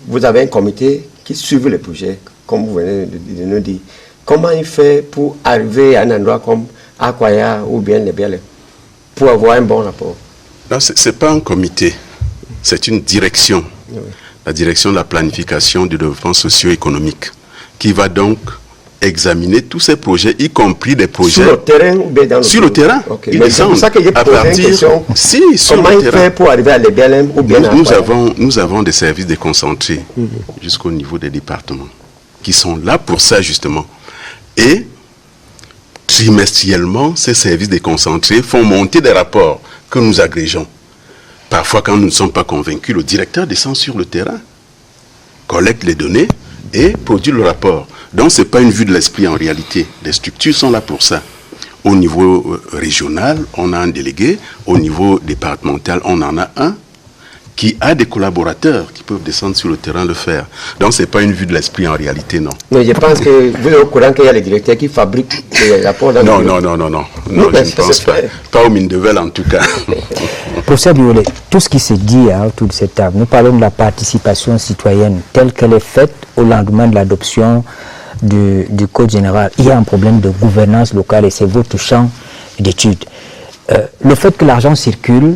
vous avez un comité qui suit les projets, comme vous venez de nous dire. Comment il fait pour arriver à un endroit comme Akwaya ou bien les Bialais, pour avoir un bon rapport? Non, ce n'est pas un comité, c'est une direction. Oui. La direction de la planification du développement socio-économique, qui va donc examiner tous ces projets, y compris des projets... Sur le terrain ou bien dans le... Sur le terrain. Okay. Mais c'est pour ça que j'ai posé une question. Si, sur comment le il fait pour arriver à l'EBLM ou bien nous avons des services déconcentrés jusqu'au niveau des départements, qui sont là pour ça, justement. Et trimestriellement, ces services déconcentrés font monter des rapports que nous agrégeons. Parfois, quand nous ne sommes pas convaincus, le directeur descend sur le terrain, collecte les données et produit le rapport. Donc, ce n'est pas une vue de l'esprit en réalité. Les structures sont là pour ça. Au niveau régional, on a un délégué. Au niveau départemental, on en a un qui a des collaborateurs qui peuvent descendre sur le terrain le faire. Donc, ce n'est pas une vue de l'esprit en réalité, non. Mais je pense que vous êtes au courant qu'il y a les directeurs qui fabriquent les rapports dans non, je ne pense pas. Pas au Mindevel, en tout cas. Professeur Biolay, tout ce qui se dit autour de cette table, nous parlons de la participation citoyenne telle qu'elle est faite au lendemain de l'adoption du Code général. Il y a un problème de gouvernance locale et c'est votre champ d'étude. Le fait que l'argent circule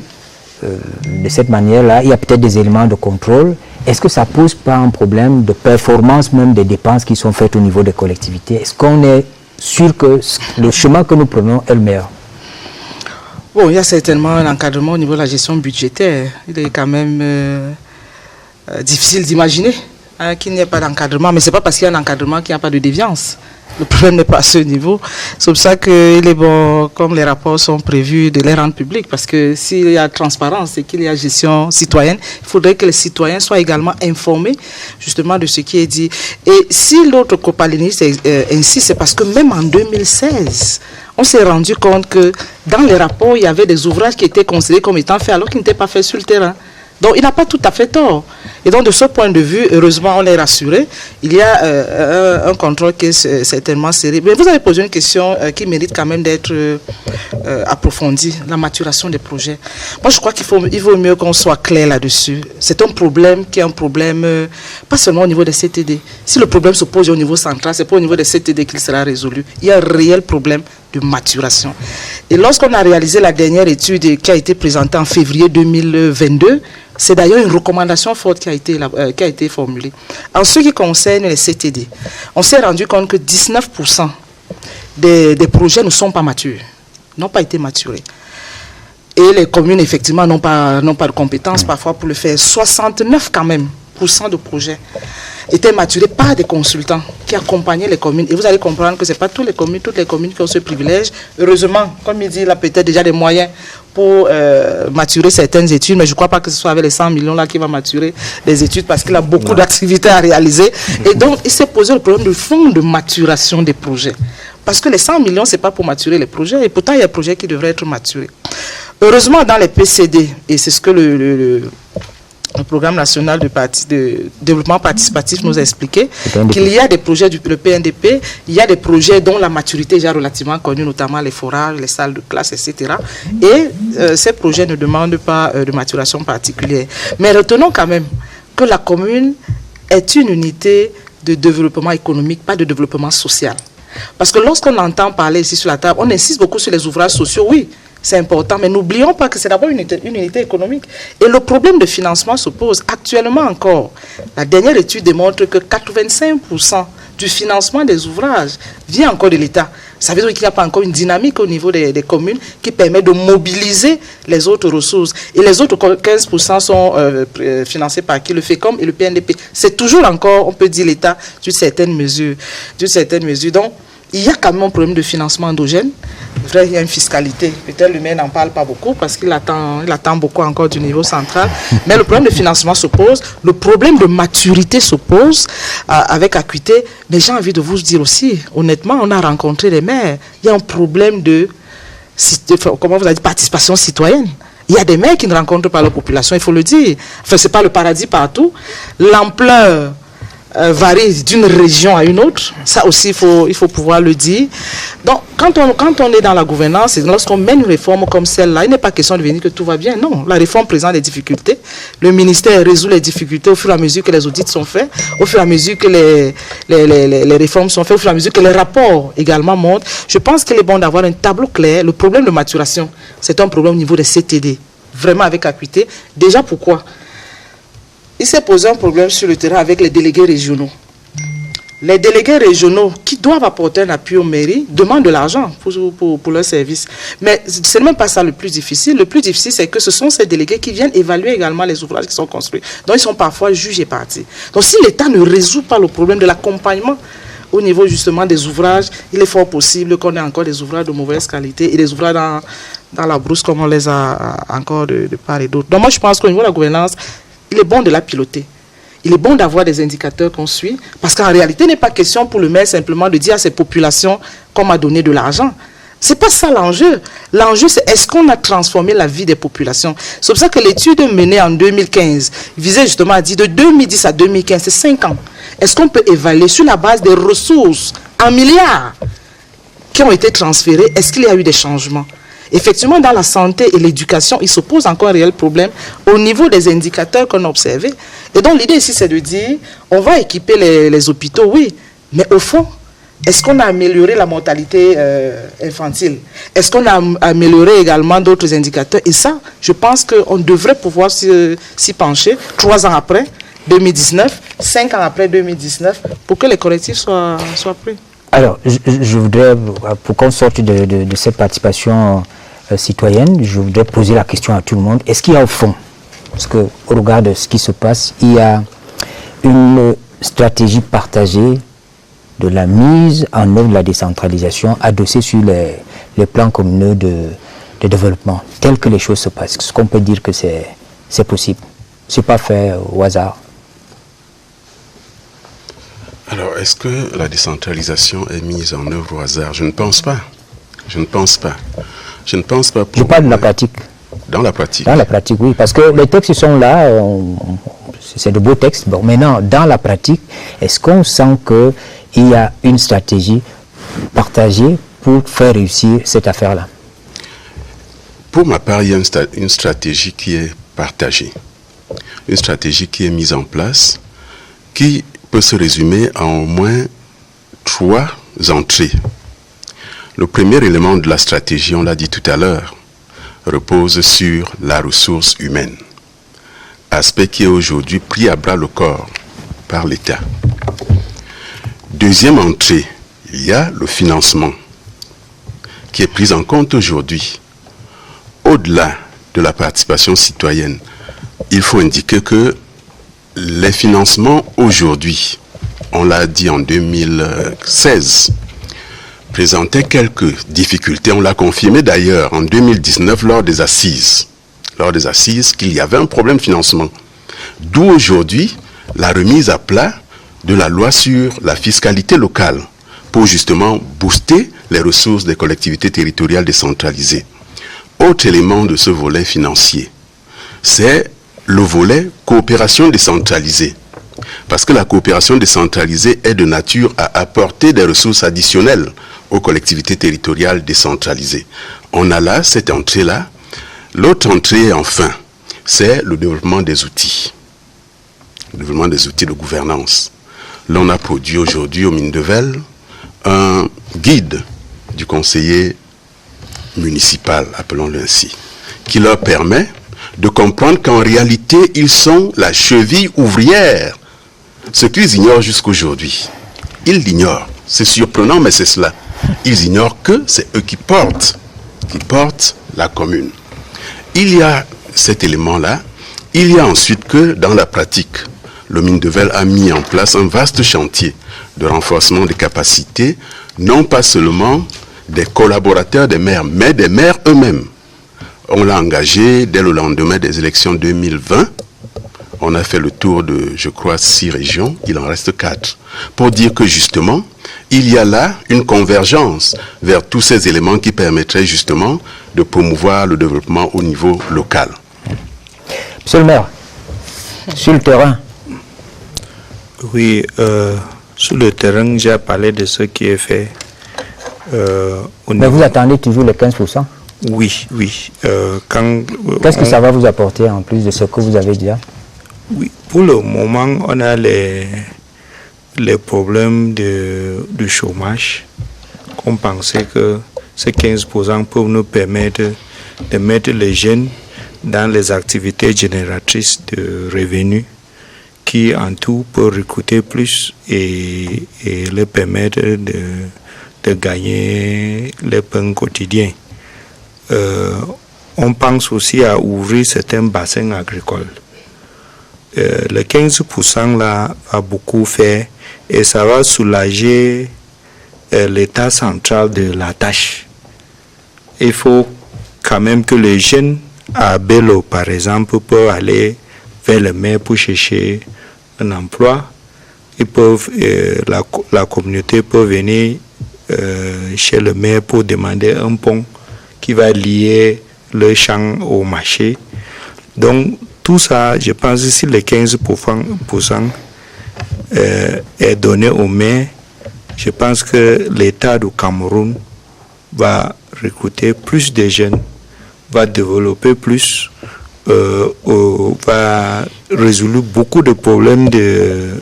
de cette manière-là, il y a peut-être des éléments de contrôle. Est-ce que ça ne pose pas un problème de performance même des dépenses qui sont faites au niveau des collectivités? Est-ce qu'on est sûr que le chemin que nous prenons est le meilleur? Bon, il y a certainement un encadrement au niveau de la gestion budgétaire. Il est quand même difficile d'imaginer qu'il n'y ait pas d'encadrement, mais ce n'est pas parce qu'il y a un encadrement qu'il n'y a pas de déviance. Le problème n'est pas à ce niveau. C'est pour ça qu'il est bon, comme les rapports sont prévus, de les rendre publics. Parce que s'il y a transparence et qu'il y a gestion citoyenne, il faudrait que les citoyens soient également informés justement de ce qui est dit. Et si l'autre copaliniste insiste, c'est parce que même en 2016, on s'est rendu compte que dans les rapports, il y avait des ouvrages qui étaient considérés comme étant faits alors qu'ils n'étaient pas faits sur le terrain. Donc, il n'a pas tout à fait tort. Et donc, de ce point de vue, heureusement, on est rassuré. Il y a un contrôle qui est certainement serré. Mais vous avez posé une question qui mérite quand même d'être approfondie, la maturation des projets. Moi, je crois qu'il vaut mieux qu'on soit clair là-dessus. C'est un problème qui est un problème, pas seulement au niveau des CTD. Si le problème se pose au niveau central, ce n'est pas au niveau des CTD qu'il sera résolu. Il y a un réel problème de maturation. Et lorsqu'on a réalisé la dernière étude qui a été présentée en février 2022, c'est d'ailleurs une recommandation forte qui a été formulée. En ce qui concerne les CTD, on s'est rendu compte que 19% des projets ne sont pas matures, n'ont pas été maturés. Et les communes, effectivement, n'ont pas de compétences parfois pour le faire. 69 quand même % de projets étaient maturés par des consultants qui accompagnaient les communes. Et vous allez comprendre que ce n'est pas toutes les communes qui ont ce privilège. Heureusement, comme il dit, il a peut-être déjà des moyens pour maturer certaines études, mais je ne crois pas que ce soit avec les 100 millions là qu'il va maturer les études parce qu'il a beaucoup d'activités à réaliser. Et donc, il s'est posé le problème du fonds de maturation des projets. Parce que les 100 millions, ce n'est pas pour maturer les projets, et pourtant, il y a des projets qui devraient être maturés. Heureusement, dans les PCD, et c'est ce que le programme national de développement participatif nous a expliqué, qu'il y a des projets du PNDP, il y a des projets dont la maturité est déjà relativement connue, notamment les forages, les salles de classe, etc. Et ces projets ne demandent pas de maturation particulière. Mais retenons quand même que la commune est une unité de développement économique, pas de développement social. Parce que lorsqu'on entend parler ici sur la table, on insiste beaucoup sur les ouvrages sociaux, oui. c'est important, mais n'oublions pas que c'est d'abord une unité économique. Et le problème de financement se pose actuellement encore. La dernière étude démontre que 85% du financement des ouvrages vient encore de l'État. Ça veut dire qu'il n'y a pas encore une dynamique au niveau des communes qui permet de mobiliser les autres ressources. Et les autres 15% sont financés par qui? Le FECOM et le PNDP. C'est toujours encore, on peut dire, l'État d'une certaine mesure. Donc, il y a quand même un problème de financement endogène. Vrai, il y a une fiscalité. Peut-être le maire n'en parle pas beaucoup parce qu'il attend beaucoup encore du niveau central. Mais le problème de financement se pose. Le problème de maturité se pose avec Acuité. Mais j'ai envie de vous dire aussi, honnêtement, on a rencontré les maires. Il y a un problème de comment vous avez dit, participation citoyenne. Il y a des maires qui ne rencontrent pas la population, il faut le dire. Enfin, ce n'est pas le paradis partout. L'ampleur varie d'une région à une autre. Ça aussi, il faut pouvoir le dire. Donc, quand on est dans la gouvernance, et lorsqu'on mène une réforme comme celle-là, il n'est pas question de venir que tout va bien. Non, la réforme présente des difficultés. Le ministère résout les difficultés au fur et à mesure que les audits sont faits, au fur et à mesure que les réformes sont faites, au fur et à mesure que les rapports également montent. Je pense qu'il est bon d'avoir un tableau clair. Le problème de maturation, c'est un problème au niveau des CTD. Vraiment avec Acuité. Déjà, pourquoi ? Il s'est posé un problème sur le terrain avec les délégués régionaux. Les délégués régionaux qui doivent apporter un appui aux mairies demandent de l'argent pour leur service. Mais ce n'est même pas ça le plus difficile. Le plus difficile, c'est que ce sont ces délégués qui viennent évaluer également les ouvrages qui sont construits. Donc, ils sont parfois juges et partis. Donc, si l'État ne résout pas le problème de l'accompagnement au niveau justement des ouvrages, il est fort possible qu'on ait encore des ouvrages de mauvaise qualité et des ouvrages dans la brousse comme on les a encore de part et d'autre. Donc, moi, je pense qu'au niveau de la gouvernance, il est bon de la piloter. Il est bon d'avoir des indicateurs qu'on suit, parce qu'en réalité, il n'est pas question pour le maire simplement de dire à ces populations qu'on m'a donné de l'argent. Ce n'est pas ça l'enjeu. L'enjeu, c'est est-ce qu'on a transformé la vie des populations. C'est pour ça que l'étude menée en 2015 visait justement à dire de 2010 à 2015, c'est 5 ans. Est-ce qu'on peut évaluer sur la base des ressources en milliards qui ont été transférées, est-ce qu'il y a eu des changements? Effectivement, dans la santé et l'éducation, il se pose encore un réel problème au niveau des indicateurs qu'on a observés. Et donc, l'idée ici, c'est de dire, on va équiper les hôpitaux, oui, mais au fond, est-ce qu'on a amélioré la mortalité infantile? Est-ce qu'on a amélioré également d'autres indicateurs? Et ça, je pense qu'on devrait pouvoir s'y pencher 3 ans après, 2019, 5 ans après 2019, pour que les correctifs soient pris. Alors, je voudrais, pour qu'on sorte de cette participation citoyenne, je voudrais poser la question à tout le monde. Est-ce qu'il y a au fond, parce qu'au regard de ce qui se passe, il y a une stratégie partagée de la mise en œuvre de la décentralisation adossée sur les plans communaux de développement, tel que les choses se passent? Est-ce qu'on peut dire que c'est possible? Ce n'est pas fait au hasard. Alors, est-ce que la décentralisation est mise en œuvre au hasard? Je ne pense pas. Je ne pense pas. Je ne pense pas. Je parle de la pratique. Dans la pratique. Dans la pratique, oui. Parce que les textes sont là, c'est de beaux textes. Bon, maintenant, dans la pratique, est-ce qu'on sent qu'il y a une stratégie partagée pour faire réussir cette affaire-là? Pour ma part, il y a une stratégie qui est partagée. Une stratégie qui est mise en place, qui peut se résumer en au moins 3 entrées. Le premier élément de la stratégie, on l'a dit tout à l'heure, repose sur la ressource humaine, aspect qui est aujourd'hui pris à bras le corps par l'État. Deuxième entrée, il y a le financement qui est pris en compte aujourd'hui. Au-delà de la participation citoyenne, il faut indiquer que les financements aujourd'hui, on l'a dit en 2016, présentaient quelques difficultés. On l'a confirmé d'ailleurs en 2019 lors des assises qu'il y avait un problème de financement. D'où aujourd'hui la remise à plat de la loi sur la fiscalité locale pour justement booster les ressources des collectivités territoriales décentralisées. Autre élément de ce volet financier, c'est le volet coopération décentralisée. Parce que la coopération décentralisée est de nature à apporter des ressources additionnelles aux collectivités territoriales décentralisées. On a là cette entrée-là. L'autre entrée, enfin, c'est le développement des outils. Le développement des outils de gouvernance. Là, on a produit aujourd'hui au Mindevel un guide du conseiller municipal, appelons-le ainsi, qui leur permet de comprendre qu'en réalité, ils sont la cheville ouvrière. Ce qu'ils ignorent jusqu'aujourd'hui. Ils l'ignorent. C'est surprenant, mais c'est cela. Ils ignorent que c'est eux qui portent la commune. Il y a cet élément-là. Il y a ensuite que, dans la pratique, le Mindevel a mis en place un vaste chantier de renforcement des capacités, non pas seulement des collaborateurs des maires, mais des maires eux-mêmes. On l'a engagé dès le lendemain des élections 2020. On a fait le tour de, je crois, 6 régions. Il en reste 4. Pour dire que, justement, il y a là une convergence vers tous ces éléments qui permettraient, justement, de promouvoir le développement au niveau local. Monsieur le maire, sur le terrain. Oui, sur le terrain, j'ai parlé de ce qui est fait. Mais vous attendez toujours les 15%? Oui. Qu'est-ce que ça va vous apporter en plus de ce que vous avez déjà? Oui, pour le moment, on a les problèmes de chômage. On pensait que ces 15% peuvent nous permettre de mettre les jeunes dans les activités génératrices de revenus qui en tout peuvent recruter plus et leur permettre de gagner les pains quotidiens. On pense aussi à ouvrir certains bassins agricoles. Le 15% là va beaucoup faire et ça va soulager l'État central de la tâche. Il faut quand même que les jeunes à Bello, par exemple, peuvent aller vers le maire pour chercher un emploi. Ils peuvent, la communauté peut venir chez le maire pour demander un pont qui va lier le champ au marché. Donc, tout ça, je pense que si les 15% est donné au maire, je pense que l'État du Cameroun va recruter plus de jeunes, va développer plus, va résoudre beaucoup de problèmes de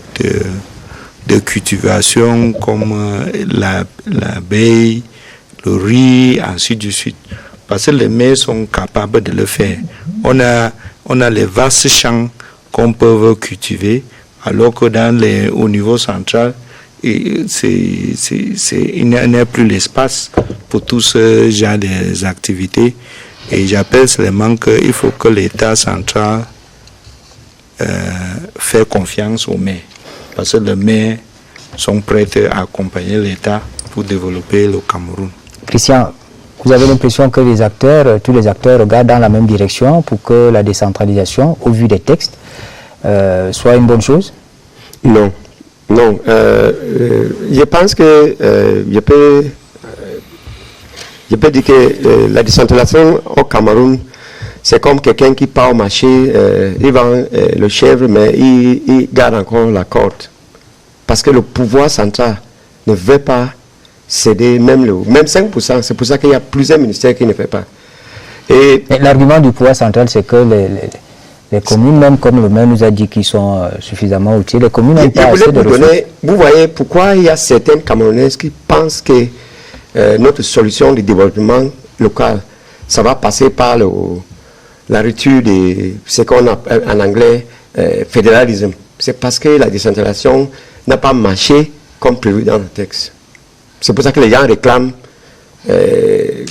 cultivation comme l'abeille, le riz, ainsi de suite. Parce que les maires sont capables de le faire. On a les vastes champs qu'on peut cultiver, alors que au niveau central, il n'y a plus l'espace pour tout ce genre d'activités. Et j'appelle seulement qu'il faut que l'État central fait confiance aux maires. Parce que les maires sont prêts à accompagner l'État pour développer le Cameroun. Christian, vous avez l'impression que tous les acteurs regardent dans la même direction pour que la décentralisation, au vu des textes, soit une bonne chose? Non. Je pense que je peux dire que la décentralisation au Cameroun, c'est comme quelqu'un qui part au marché, il vend le chèvre, mais il garde encore la corde. Parce que le pouvoir central ne veut pas céder même 5%. C'est pour ça qu'il y a plusieurs ministères qui ne font pas. Et l'argument du pouvoir central, c'est que les communes, même comme le maire nous a dit qu'ils sont suffisamment outillés, les communes n'ont pas assez de ressources. Vous voyez pourquoi il y a certaines Camerounaises qui pensent que notre solution de développement local, ça va passer par la rupture de ce qu'on appelle en anglais fédéralisme. C'est parce que la décentralisation n'a pas marché comme prévu dans le texte. C'est pour ça que les gens réclament. Le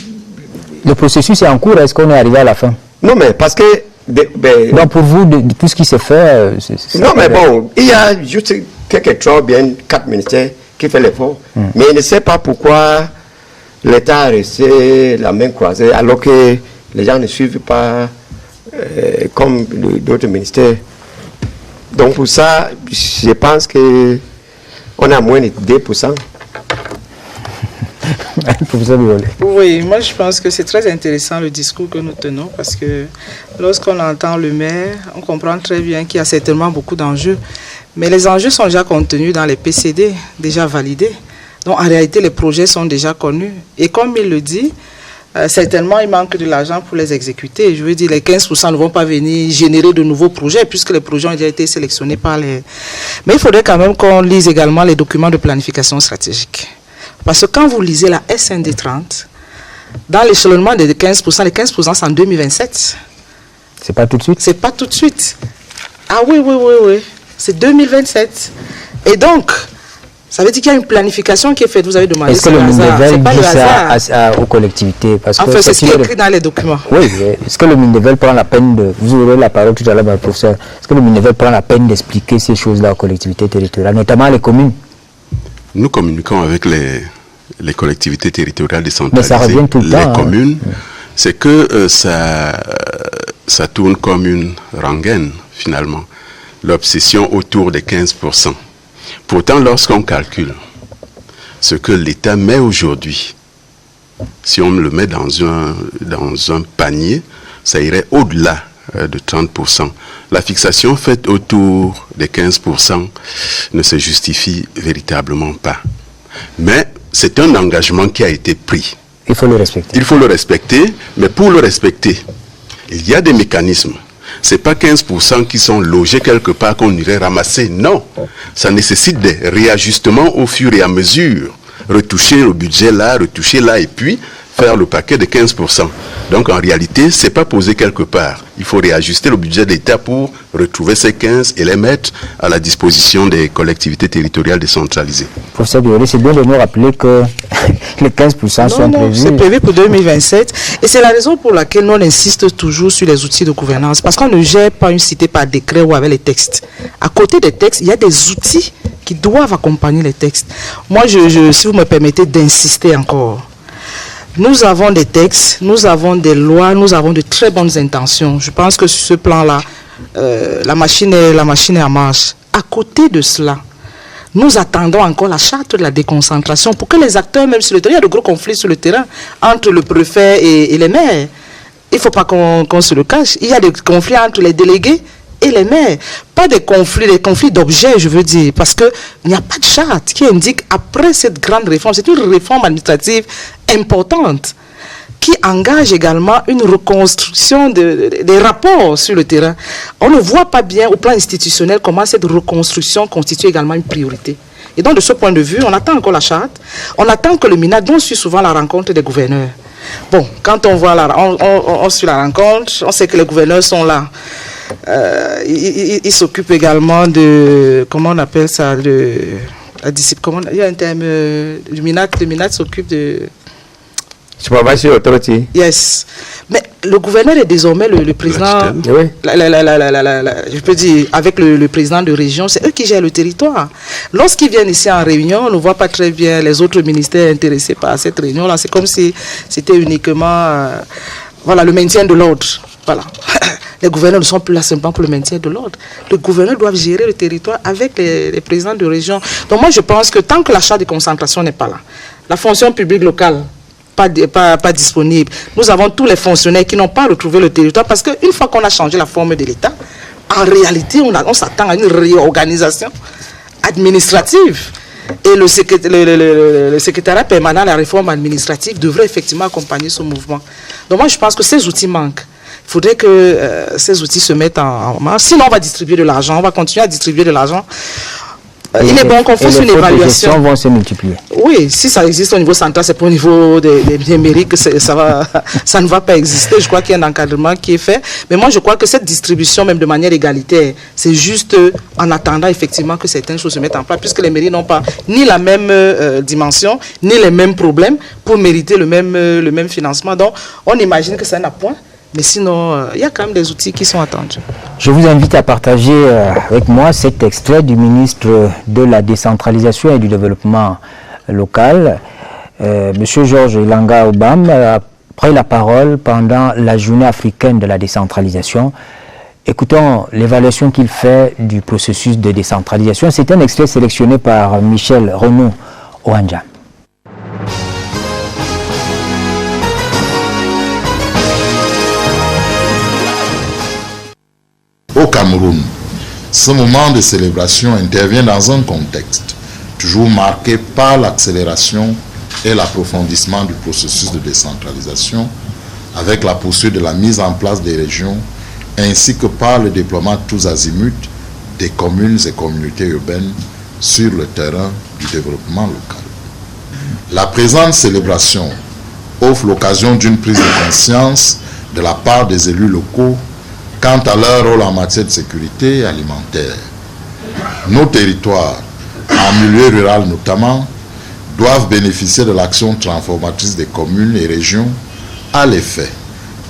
processus est en cours, est-ce qu'on est arrivé à la fin? Non, mais parce que... Donc pour vous, de tout ce qui se fait... non, mais bon, il y a juste quelques trop bien 4 ministères qui font l'effort. Mais je ne sais pas pourquoi l'État a resté la main croisée alors que les gens ne suivent pas comme d'autres ministères. Donc pour ça, je pense qu'on a moins de 2%. Oui, moi je pense que c'est très intéressant le discours que nous tenons parce que lorsqu'on entend le maire, on comprend très bien qu'il y a certainement beaucoup d'enjeux. Mais les enjeux sont déjà contenus dans les PCD, déjà validés. Donc en réalité, les projets sont déjà connus. Et comme il le dit, certainement il manque de l'argent pour les exécuter. Je veux dire, les 15% ne vont pas venir générer de nouveaux projets puisque les projets ont déjà été sélectionnés par les... Mais il faudrait quand même qu'on lise également les documents de planification stratégique. Parce que quand vous lisez la SND 30, dans l'échelonnement des 15%, les 15% c'est en 2027. C'est pas tout de suite? C'est pas tout de suite. Ah oui. C'est 2027. Et donc, ça veut dire qu'il y a une planification qui est faite. Vous avez demandé. Est-ce que le Mindevelle dit ça aux collectivités? Parce enfin, c'est ce qui est écrit dans les documents. Oui, est-ce que le Mindevelle prend la peine de... Vous aurez la parole tout à l'heure, professeur. Est-ce que le Mindevelle prend la peine d'expliquer ces choses-là aux collectivités territoriales, notamment les communes? Nous communiquons avec les collectivités territoriales décentralisées. Mais ça revient tout le temps. Les communes, c'est que ça tourne comme une rengaine, finalement. L'obsession autour des 15%. Pourtant, lorsqu'on calcule ce que l'État met aujourd'hui, si on le met dans un panier, ça irait au-delà de 30%. La fixation faite autour des 15% ne se justifie véritablement pas. Mais c'est un engagement qui a été pris. Il faut le respecter. Il faut le respecter, mais pour le respecter, il y a des mécanismes. Ce n'est pas 15% qui sont logés quelque part qu'on irait ramasser. Non, ça nécessite des réajustements au fur et à mesure. Retoucher le budget là, retoucher là, et puis faire le paquet de 15%. Donc en réalité, ce n'est pas posé quelque part. Il faut réajuster le budget de l'État pour retrouver ces 15 et les mettre à la disposition des collectivités territoriales décentralisées. Professeur Biolay, c'est bien de nous rappeler que les 15% sont prévus. C'est prévu pour 2027. Et c'est la raison pour laquelle nous on insiste toujours sur les outils de gouvernance. Parce qu'on ne gère pas une cité par décret ou avec les textes. À côté des textes, il y a des outils qui doivent accompagner les textes. Moi, si vous me permettez d'insister encore, nous avons des textes, nous avons des lois, nous avons de très bonnes intentions. Je pense que sur ce plan-là, la machine est en marche. À côté de cela, nous attendons encore la charte de la déconcentration pour que les acteurs, même sur le terrain, il y a de gros conflits sur le terrain entre le préfet et les maires. Il ne faut pas qu'on se le cache. Il y a des conflits entre les délégués et les maires. Pas des conflits d'objets, je veux dire, parce qu'il n'y a pas de charte qui indique, après cette grande réforme, c'est une réforme administrative importante qui engage également une reconstruction des rapports sur le terrain. On ne voit pas bien au plan institutionnel comment cette reconstruction constitue également une priorité. Et donc, de ce point de vue, on attend encore la charte, on attend que le MINA, dont suit souvent la rencontre des gouverneurs. Bon, quand on voit on suit la rencontre, on sait que les gouverneurs sont là. Ils s'occupent également de, comment on appelle ça, la discipline, il y a un terme, le MINAT s'occupe de... Supervisory Authority. Yes. Mais le gouverneur est désormais le président, oui. Je peux dire, avec le président de région, c'est eux qui gèrent le territoire. Lorsqu'ils viennent ici en réunion, on ne voit pas très bien les autres ministères intéressés par cette réunion-là. C'est comme si c'était uniquement le maintien de l'ordre. Voilà. Les gouverneurs ne sont plus là simplement pour le maintien de l'ordre. Les gouverneurs doivent gérer le territoire avec les présidents de région. Donc moi, je pense que tant que la charte de concentration n'est pas là, la fonction publique locale, pas disponible. Nous avons tous les fonctionnaires qui n'ont pas retrouvé le territoire parce qu'une fois qu'on a changé la forme de l'État, en réalité, on s'attend à une réorganisation administrative. Et le secrétariat permanent à la réforme administrative devrait effectivement accompagner ce mouvement. Donc moi, je pense que ces outils manquent. Il faudrait que ces outils se mettent en marche. Sinon, on va distribuer de l'argent. On va continuer à distribuer de l'argent. Il est bon qu'on fasse une évaluation. Les vont se multiplier. Oui, si ça existe au niveau central, c'est pas au niveau des biens mérites que ça ne va pas exister. Je crois qu'il y a un encadrement qui est fait. Mais moi, je crois que cette distribution, même de manière égalitaire, c'est juste en attendant effectivement que certaines choses se mettent en place, puisque les mairies n'ont pas ni la même dimension, ni les mêmes problèmes pour mériter le même financement. Donc, on imagine que c'est un appoint. Mais sinon, il y a quand même des outils qui sont attendus. Je vous invite à partager avec moi cet extrait du ministre de la décentralisation et du développement local, M. Georges Ilanga Obam, a pris la parole pendant la journée africaine de la décentralisation. Écoutons l'évaluation qu'il fait du processus de décentralisation. C'est un extrait sélectionné par Michel Renaud Ouanja. Au Cameroun, ce moment de célébration intervient dans un contexte toujours marqué par l'accélération et l'approfondissement du processus de décentralisation, avec la poursuite de la mise en place des régions, ainsi que par le déploiement tous azimuts des communes et communautés urbaines sur le terrain du développement local. La présente célébration offre l'occasion d'une prise de conscience de la part des élus locaux quant à leur rôle en matière de sécurité alimentaire. Nos territoires, en milieu rural notamment, doivent bénéficier de l'action transformatrice des communes et régions à l'effet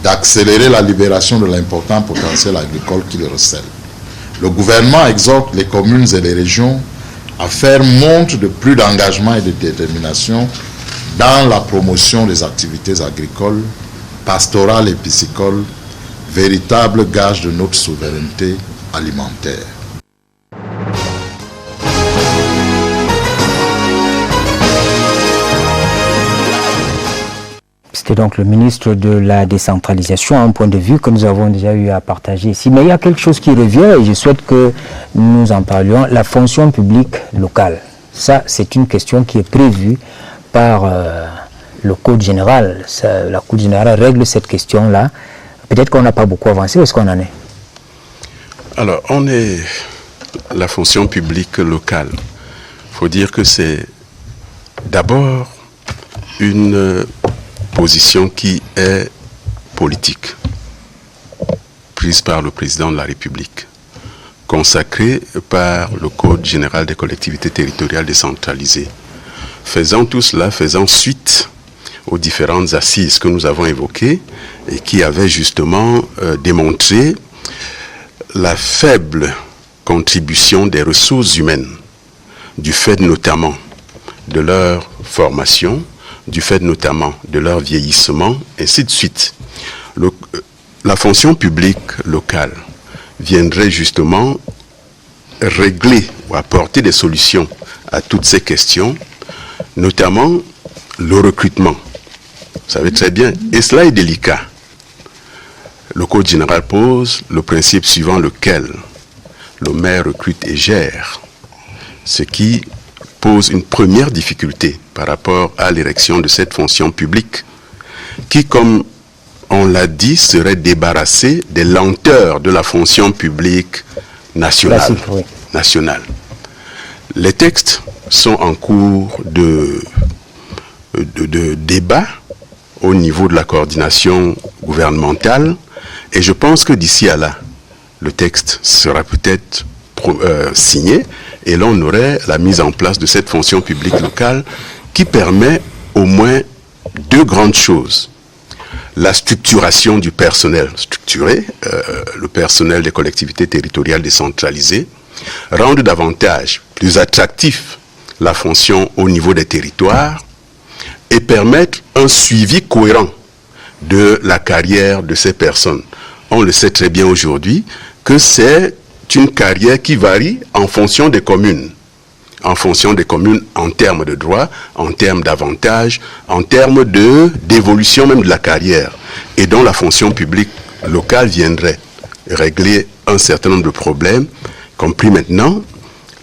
d'accélérer la libération de l'important potentiel agricole qu'ils recèlent. Le gouvernement exhorte les communes et les régions à faire montre de plus d'engagement et de détermination dans la promotion des activités agricoles, pastorales et piscicoles, véritable gage de notre souveraineté alimentaire. C'était donc le ministre de la décentralisation, un point de vue que nous avons déjà eu à partager ici. Mais il y a quelque chose qui revient et je souhaite que nous en parlions, la fonction publique locale. Ça, c'est une question qui est prévue par le Code général. La Code générale règle cette question-là. Peut-être qu'on n'a pas beaucoup avancé, est-ce qu'on en est? Alors, on est la fonction publique locale. Il faut dire que c'est d'abord une position qui est politique, prise par le président de la République, consacrée par le Code général des collectivités territoriales décentralisées. Faisant tout cela, faisant suite aux différentes assises que nous avons évoquées et qui avaient justement démontré la faible contribution des ressources humaines, du fait notamment de leur formation, du fait notamment de leur vieillissement, ainsi de suite. La fonction publique locale viendrait justement régler ou apporter des solutions à toutes ces questions, notamment le recrutement. Vous savez très bien, et cela est délicat. Le Code général pose le principe suivant lequel le maire recrute et gère, ce qui pose une première difficulté par rapport à l'érection de cette fonction publique, qui, comme on l'a dit, serait débarrassée des lenteurs de la fonction publique nationale. Classique, oui. Les textes sont en cours de débat au niveau de la coordination gouvernementale, et je pense que d'ici à là, le texte sera peut-être signé, et là on aurait la mise en place de cette fonction publique locale qui permet au moins deux grandes choses. La structuration du personnel, structurer le personnel des collectivités territoriales décentralisées, rendre davantage plus attractif la fonction au niveau des territoires et permettre un suivi cohérent de la carrière de ces personnes. On le sait très bien aujourd'hui que c'est une carrière qui varie en fonction des communes. En fonction des communes en termes de droits, en termes d'avantages, en termes d'évolution même de la carrière. Et dont la fonction publique locale viendrait régler un certain nombre de problèmes, compris maintenant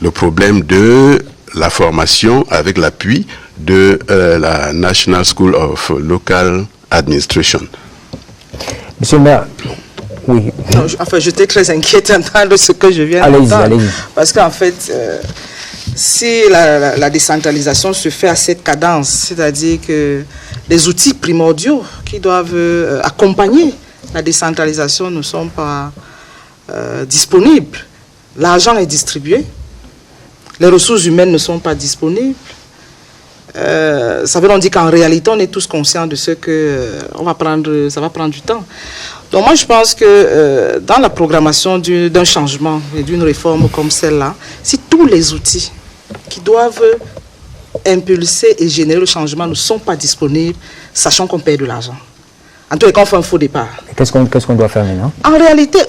le problème de la formation avec l'appui de la National School of Local Administration. Monsieur le maire, oui. Non, j'étais très inquiète de ce que je viens d'entendre. Allez-y. Parce qu'en fait, si la décentralisation se fait à cette cadence, c'est-à-dire que les outils primordiaux qui doivent accompagner la décentralisation ne sont pas disponibles, l'argent est distribué, les ressources humaines ne sont pas disponibles, ça veut dire qu'en réalité, on est tous conscients de ce que ça va prendre du temps. Donc moi, je pense que dans la programmation d'un changement et d'une réforme comme celle-là, si tous les outils qui doivent impulser et générer le changement ne sont pas disponibles, sachant qu'on perd de l'argent. En tout cas, on fait un faux départ. Qu'est-ce qu'on doit faire maintenant? En réalité,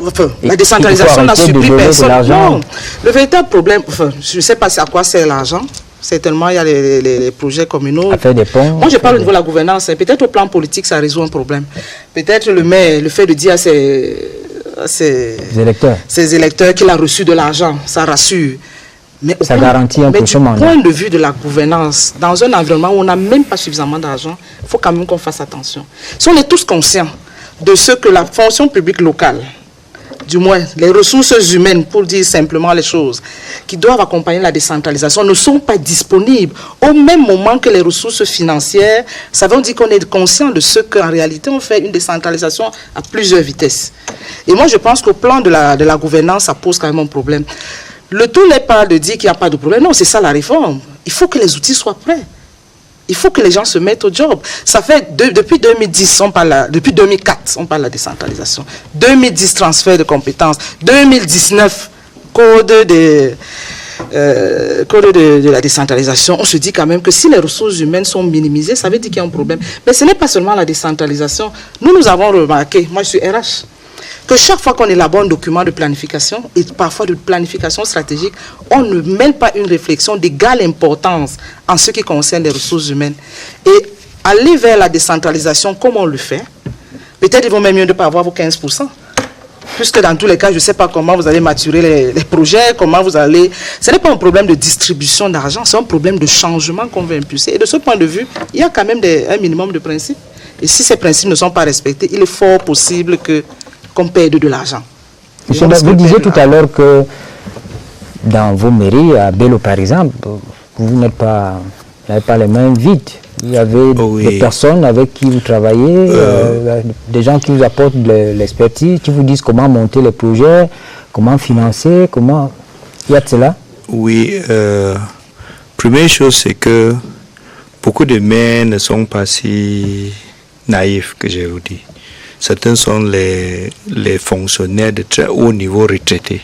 la décentralisation n'a supprimé personne. Non, le véritable problème, je ne sais pas à quoi sert l'argent. Certainement, il y a les projets communaux. À faire des ponts. Moi, je parle au niveau de la gouvernance. Peut-être au plan politique, ça résout un problème. Peut-être le maire, le fait de dire à ses électeurs qu'il a reçu de l'argent, ça rassure. Mais ça garantit un peu ce mandat. Du point de vue de la gouvernance, dans un environnement où on n'a même pas suffisamment d'argent, il faut quand même qu'on fasse attention. Si on est tous conscients de ce que la fonction publique locale du moins les ressources humaines, pour dire simplement les choses, qui doivent accompagner la décentralisation, ne sont pas disponibles au même moment que les ressources financières. Ça veut dire qu'on est conscient de ce qu'en réalité on fait une décentralisation à plusieurs vitesses. Et moi je pense qu'au plan de la gouvernance, ça pose quand même un problème. Le tout n'est pas de dire qu'il n'y a pas de problème. Non, c'est ça la réforme. Il faut que les outils soient prêts. Il faut que les gens se mettent au job. Ça fait depuis 2010, depuis 2004, on parle de la décentralisation. 2010, transfert de compétences. 2019, code de la décentralisation. On se dit quand même que si les ressources humaines sont minimisées, ça veut dire qu'il y a un problème. Mais ce n'est pas seulement la décentralisation. Nous avons remarqué, moi je suis RH, que chaque fois qu'on élabore un document de planification, et parfois de planification stratégique, on ne mène pas une réflexion d'égale importance en ce qui concerne les ressources humaines. Et aller vers la décentralisation, comme on le fait, peut-être il vaut même mieux de ne pas avoir vos 15%. Puisque dans tous les cas, je ne sais pas comment vous allez maturer les projets, comment vous allez... Ce n'est pas un problème de distribution d'argent, c'est un problème de changement qu'on veut impulser. Et de ce point de vue, il y a quand même un minimum de principes. Et si ces principes ne sont pas respectés, il est fort possible qu'on perde de l'argent. Monsieur, vous disiez tout à l'heure que dans vos mairies, à Bello par exemple, vous n'avez pas les mains vides. Il y avait des personnes avec qui vous travaillez, des gens qui vous apportent de l'expertise, qui vous disent comment monter les projets, comment financer, comment... Il y a de cela? Oui, première chose, c'est que beaucoup de maires ne sont pas si naïfs que je vous dis. Certains sont les fonctionnaires de très haut niveau retraités.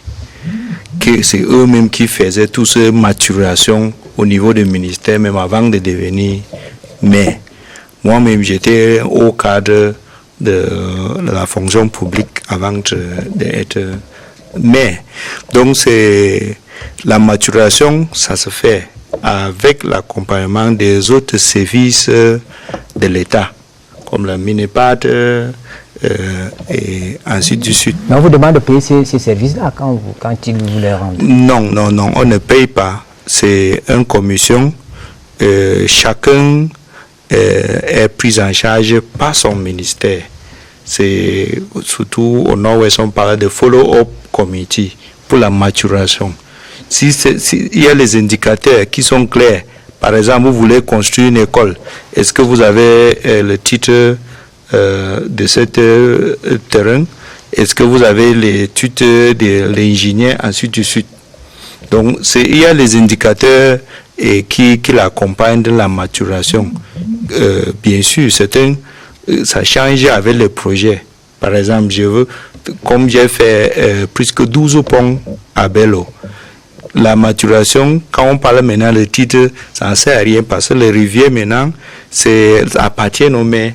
C'est eux-mêmes qui faisaient toute cette maturation au niveau du ministère, même avant de devenir maire. Moi-même, j'étais au cadre de la fonction publique avant d'être maire. Donc, la maturation, ça se fait avec l'accompagnement des autres services de l'État, comme la MINEPAD, et ainsi de suite. Mais on vous demande de payer ces services-là quand ils vous les rendent? Non, on ne paye pas. C'est une commission. Chacun est pris en charge par son ministère. C'est surtout au Nord-Ouest, on parle de follow-up committee pour la maturation. Si il y a les indicateurs qui sont clairs, par exemple, vous voulez construire une école, est-ce que vous avez le titre de ce terrain? Est-ce que vous avez les tutos de l'ingénieur, ainsi de suite? Donc, il y a les indicateurs qui l'accompagnent de la maturation. Bien sûr, ça change avec le projet. Par exemple, comme j'ai fait plus que 12 ponts à Bello, la maturation, quand on parle maintenant de titre, ça ne sert à rien parce que les rivières maintenant, ça appartient aux maires.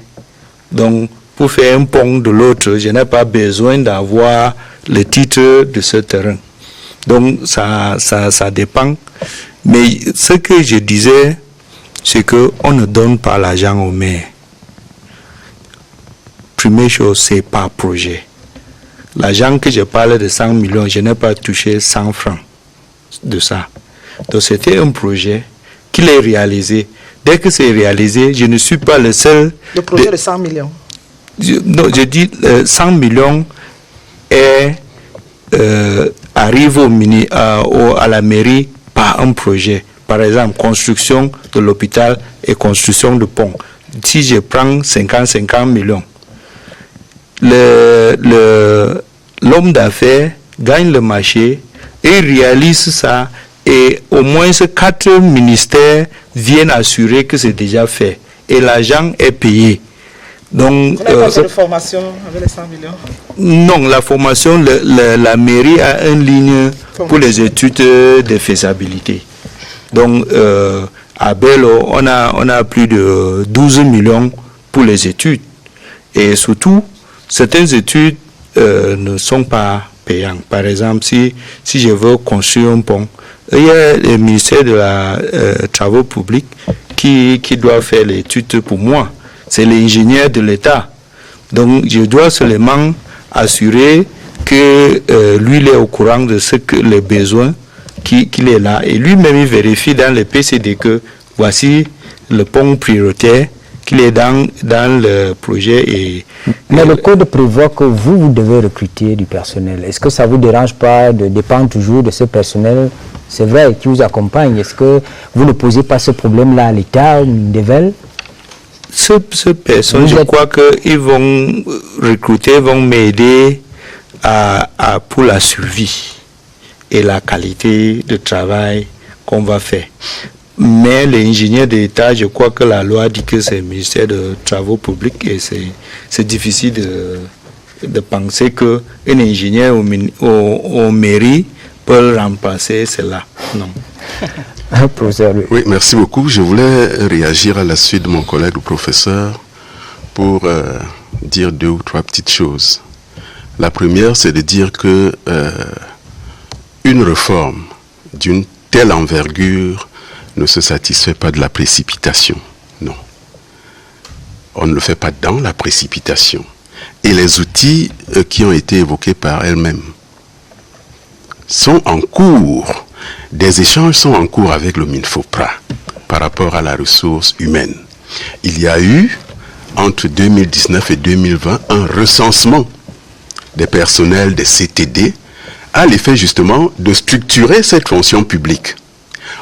Donc, pour faire un pont de l'autre, je n'ai pas besoin d'avoir le titre de ce terrain. Donc, ça dépend. Mais ce que je disais, c'est qu'on ne donne pas l'argent aux maires. Première chose, c'est par projet. L'argent que je parle de 100 millions, je n'ai pas touché 100 francs de ça. Donc, c'était un projet qu'il est réalisé. Dès que c'est réalisé, je ne suis pas le seul. Le projet de 100 millions. Je dis 100 millions arrive à la mairie par un projet. Par exemple, construction de l'hôpital et construction de pont. Si je prends 50 millions, l'homme d'affaires gagne le marché et réalise ça. Et au moins 4 ministères viennent assurer que c'est déjà fait. Et l'argent est payé. Donc, vous n'avez pas fait de formation avec les 100 millions? Non, la formation, la mairie a une ligne pour les études de faisabilité. Donc, à Bello, on a plus de 12 millions pour les études. Et surtout, certaines études ne sont pas payantes. Par exemple, si je veux construire un pont, il y a le ministère de la Travaux publics qui doit faire l'étude pour moi. C'est l'ingénieur de l'État. Donc, je dois seulement assurer que lui, il est au courant de les besoins qu'il est là. Et lui-même, il vérifie dans le PCD que voici le pont prioritaire qu'il est dans le projet. Et mais le code prévoit que vous devez recruter du personnel. Est-ce que ça ne vous dérange pas de dépendre toujours de ce personnel, c'est vrai, qui vous accompagne? Est-ce que vous ne posez pas ce problème-là à l'État ou Mindevelle? Ce personne, je crois qu'ils vont recruter, vont m'aider pour la survie et la qualité de travail qu'on va faire. Mais l'ingénieur d'État, je crois que la loi dit que c'est le ministère des Travaux publics et c'est difficile de penser qu'un ingénieur au mairie peut remplacer cela. Non. Oui, merci beaucoup. Je voulais réagir à la suite de mon collègue le professeur pour dire 2 ou 3 petites choses. La première, c'est de dire que une réforme d'une telle envergure ne se satisfait pas de la précipitation. Non. On ne le fait pas dans la précipitation. Et les outils qui ont été évoqués par elle-même sont en cours. Des échanges sont en cours avec le MINFOPRA par rapport à la ressource humaine. Il y a eu, entre 2019 et 2020, un recensement des personnels des CTD à l'effet justement de structurer cette fonction publique.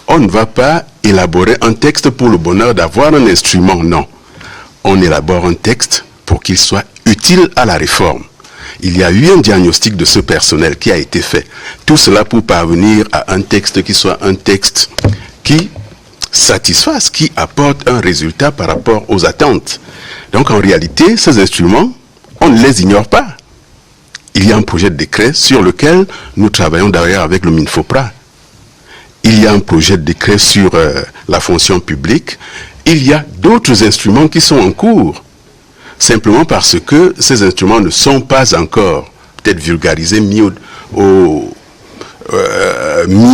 On ne va pas élaborer un texte pour le bonheur d'avoir un instrument, non. On élabore un texte pour qu'il soit utile à la réforme. Il y a eu un diagnostic de ce personnel qui a été fait. Tout cela pour parvenir à un texte qui soit un texte qui satisfasse, qui apporte un résultat par rapport aux attentes. Donc en réalité, ces instruments, on ne les ignore pas. Il y a un projet de décret sur lequel nous travaillons d'ailleurs avec le MINFOPRA. Il y a un projet de décret sur la fonction publique. Il y a d'autres instruments qui sont en cours. Simplement parce que ces instruments ne sont pas encore peut-être vulgarisés, mis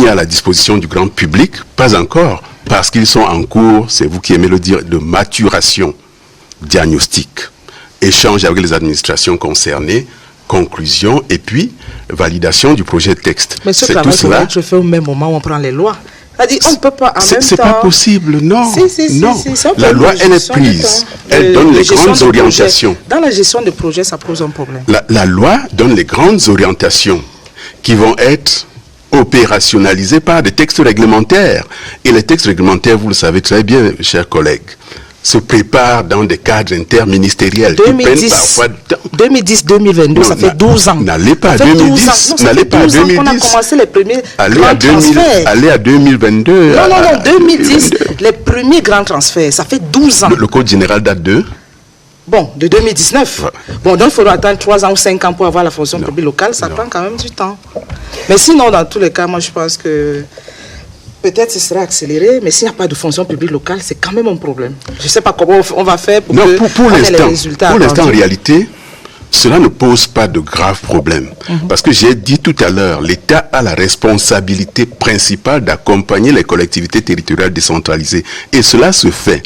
à la disposition du grand public, pas encore, parce qu'ils sont en cours, c'est vous qui aimez le dire, de maturation, diagnostic, échange avec les administrations concernées, conclusion et puis validation du projet de texte. Mais ce travail va être fait au même moment où on prend les lois. C'est-à-dire, on ne peut pas en même temps... C'est pas possible, non. Non. Si, la loi, elle est prise. Elle donne les grandes orientations. Dans la gestion de projet, ça pose un problème. La loi donne les grandes orientations qui vont être opérationnalisées par des textes réglementaires. Et les textes réglementaires, vous le savez très bien, chers collègues, se préparent dans des cadres interministériels 2010-2022, ça fait 12 ans. N'allez pas à 2010. N'allez pas à 2010. On a commencé les premiers grands transferts. Allez à 2022. Non, 2010, les premiers grands transferts, ça fait 12 ans. Le Code général date de... Bon, de 2019. Ouais. Bon, donc il faudra attendre 3 ans ou 5 ans pour avoir la fonction publique locale, ça prend quand même du temps. Mais sinon, dans tous les cas, moi je pense que... Peut-être ce sera accéléré, mais s'il n'y a pas de fonction publique locale, c'est quand même un problème. Je ne sais pas comment on va faire pour les résultats. Pour l'instant, en réalité, cela ne pose pas de graves problèmes. Parce que j'ai dit tout à l'heure, l'État a la responsabilité principale d'accompagner les collectivités territoriales décentralisées. Et cela se fait.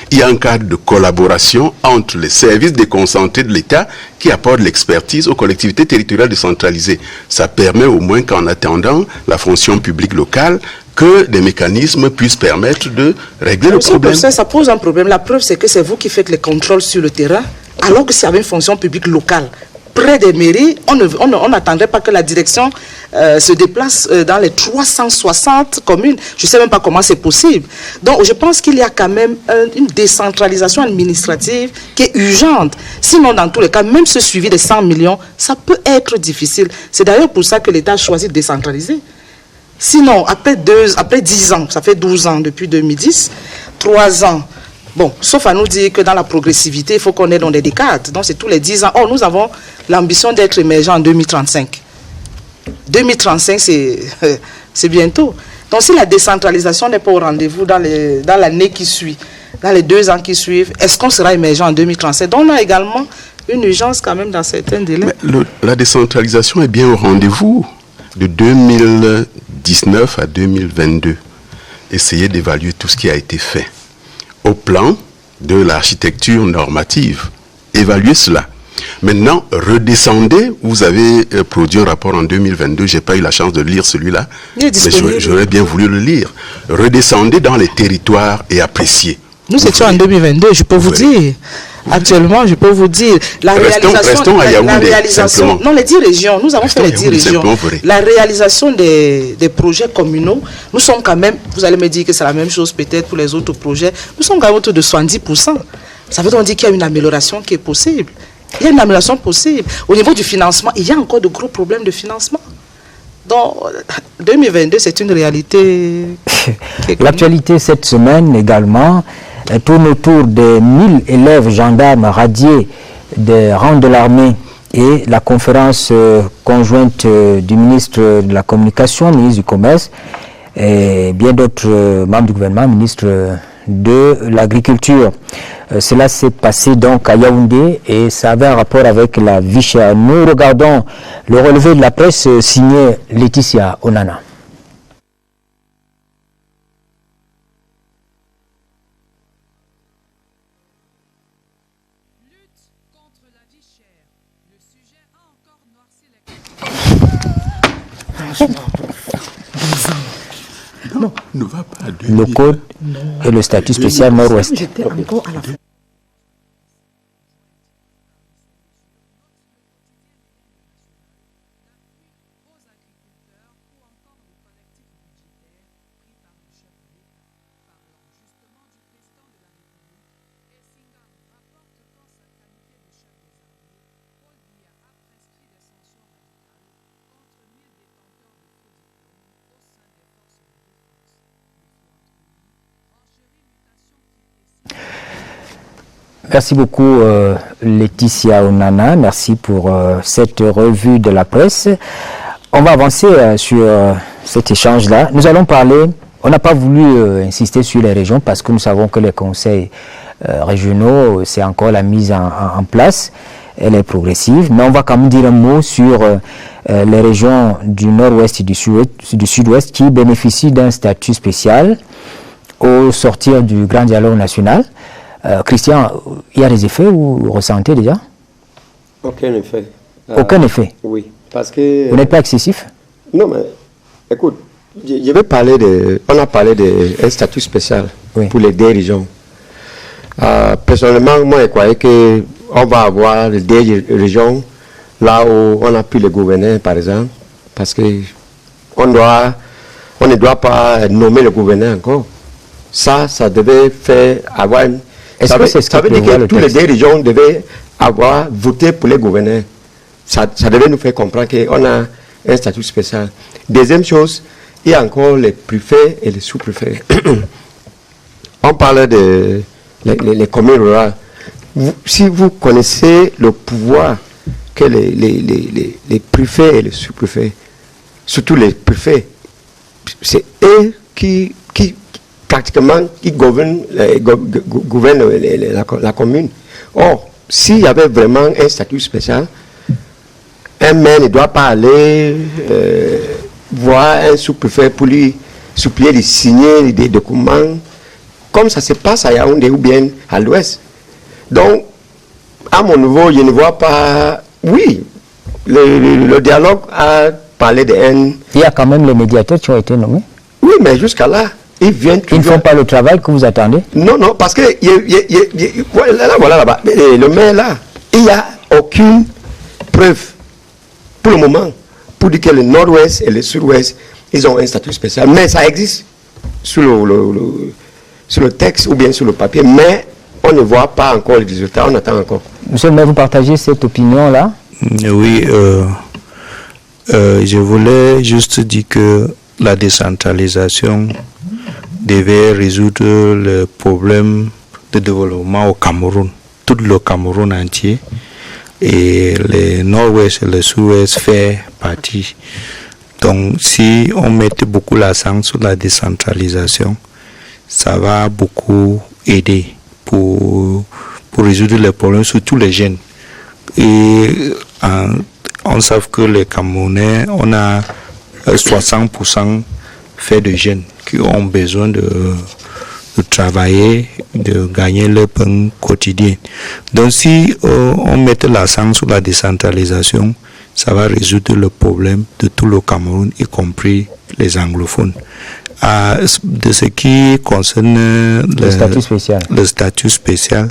Il y a un cadre de collaboration entre les services déconcentrés de l'État qui apportent l'expertise aux collectivités territoriales décentralisées. Ça permet au moins qu'en attendant la fonction publique locale, que des mécanismes puissent permettre de régler le problème. Ça pose un problème. La preuve, c'est que c'est vous qui faites les contrôles sur le terrain, alors que s'il y avait une fonction publique locale près des mairies, on n'attendrait pas que la direction se déplace dans les 360 communes. Je ne sais même pas comment c'est possible. Donc, je pense qu'il y a quand même une décentralisation administrative qui est urgente. Sinon, dans tous les cas, même ce suivi des 100 millions, ça peut être difficile. C'est d'ailleurs pour ça que l'État a choisi de décentraliser. Sinon, après 10 ans, ça fait 12 ans depuis 2010, 3 ans, bon, sauf à nous dire que dans la progressivité, il faut qu'on ait dans des décades. Donc, c'est tous les 10 ans. Or, nous avons l'ambition d'être émergents en 2035. 2035, c'est bientôt. Donc, si la décentralisation n'est pas au rendez-vous dans l'année qui suit, dans les 2 ans qui suivent, est-ce qu'on sera émergent en 2037? Donc, on a également une urgence quand même dans certains délais. Mais la décentralisation est bien au rendez-vous. De 2019 à 2022, essayez d'évaluer tout ce qui a été fait. Au plan de l'architecture normative, évaluez cela. Maintenant, redescendez, vous avez produit un rapport en 2022, je n'ai pas eu la chance de lire celui-là, mais j'aurais bien voulu le lire. Redescendez dans les territoires et appréciez. Nous étions en 2022, je peux vous dire. Actuellement, je peux vous dire, non, les 10 régions, nous avons fait les 10 régions. La réalisation des projets communaux, nous sommes quand même, vous allez me dire que c'est la même chose peut-être pour les autres projets, nous sommes quand même autour de 70%. Ça veut donc dire qu'il y a une amélioration qui est possible. Il y a une amélioration possible. Au niveau du financement, il y a encore de gros problèmes de financement. Donc, 2022, c'est une réalité. L'actualité cette semaine également tourne autour des 1000 élèves gendarmes radiés des rangs de l'armée et la conférence conjointe du ministre de la Communication, ministre du Commerce et bien d'autres membres du gouvernement, ministre de l'Agriculture. Cela s'est passé donc à Yaoundé et ça avait un rapport avec la vie chère. Nous regardons le relevé de la presse signé Laetitia Onana. Non, ne va pas. Le code et le statut spécial Nord-Ouest. Merci beaucoup Laetitia Onana, merci pour cette revue de la presse. On va avancer sur cet échange-là. Nous allons parler, on n'a pas voulu insister sur les régions parce que nous savons que les conseils régionaux, c'est encore la mise en place, elle est progressive, mais on va quand même dire un mot sur les régions du nord-ouest et du sud-ouest qui bénéficient d'un statut spécial au sortir du grand dialogue national. Christian, il y a des effets, vous ressentez déjà? Aucun effet. Aucun effet? Oui, parce que... Vous n'êtes pas excessif? Non, mais écoute, je vais parler on a parlé d'un statut spécial pour les dirigeants. Personnellement, moi, je croyais qu'on va avoir les dirigeants là où on a pu les gouverner, par exemple, parce qu'on ne doit pas nommer le gouverneur encore. Ça devait faire avoir une... Ça veut dire que tous les dirigeants devaient avoir voté pour les gouverneurs. Ça devait nous faire comprendre qu'on a un statut spécial. Deuxième chose, il y a encore les préfets et les sous-préfets. On parle de les communes rurales. Si vous connaissez le pouvoir que les préfets et les sous-préfets, surtout les préfets, c'est eux qui pratiquement qui gouvernent la commune. Or, s'il y avait vraiment un statut spécial, un maire ne doit pas aller voir un sous-préfet pour lui supplier de signer des documents, comme ça se passe à Yaoundé ou bien à l'ouest. Donc, à mon niveau, je ne vois pas... Oui, le dialogue a parlé de haine. Il y a quand même les médiateurs qui ont été nommés. Oui, mais jusqu'à là, ils ne font pas le travail que vous attendez? Non, parce que voilà là-bas, le maire là, il n'y a aucune preuve pour le moment pour dire que le nord-ouest et le sud-ouest, ils ont un statut spécial. Mais ça existe sur le texte ou bien sur le papier, mais on ne voit pas encore les résultats, on attend encore. Monsieur le maire, vous partagez cette opinion-là? Oui, je voulais juste dire que la décentralisation devait résoudre le problème de développement au Cameroun, tout le Cameroun entier, et le nord-ouest et le sud-ouest fait partie. Donc si on mettait beaucoup l'accent sur la décentralisation, ça va beaucoup aider pour résoudre les problèmes, surtout les jeunes. Et on sait que les Camerounais, on a 60% fait de jeunes qui ont besoin de travailler, de gagner leur pain quotidien. Donc si on mettait l'accent sur la décentralisation, ça va résoudre le problème de tout le Cameroun, y compris les anglophones. De ce qui concerne le statut spécial,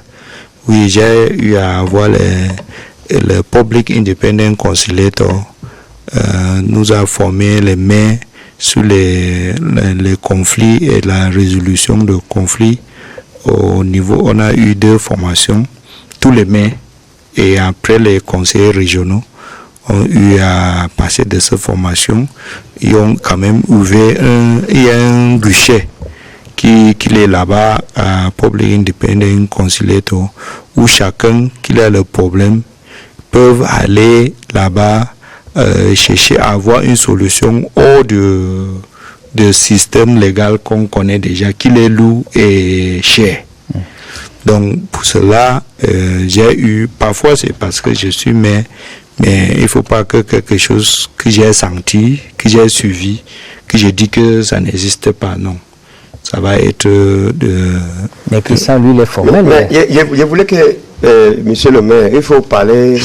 oui, j'ai eu à avoir le Public Independent Conciliator. Nous a formé les maires sur les conflits et la résolution de conflits. Au niveau, on a eu 2 formations, tous les maires, et après les conseillers régionaux ont eu à passer de cette formation. Ils ont quand même ouvert un guichet qui est là-bas à Public Independent Conciliator, où chacun qui a le problème peut aller là-bas chercher à avoir une solution hors de système légal qu'on connaît déjà, qui est lourd et cher. Donc pour cela, j'ai eu, parfois c'est parce que je suis maire, mais il ne faut pas que quelque chose que j'ai senti, que j'ai suivi, que je dis que ça n'existe pas, non. Ça va être Mais Christian, lui, il est formel. Mais je voulais que, monsieur le maire, il faut parler,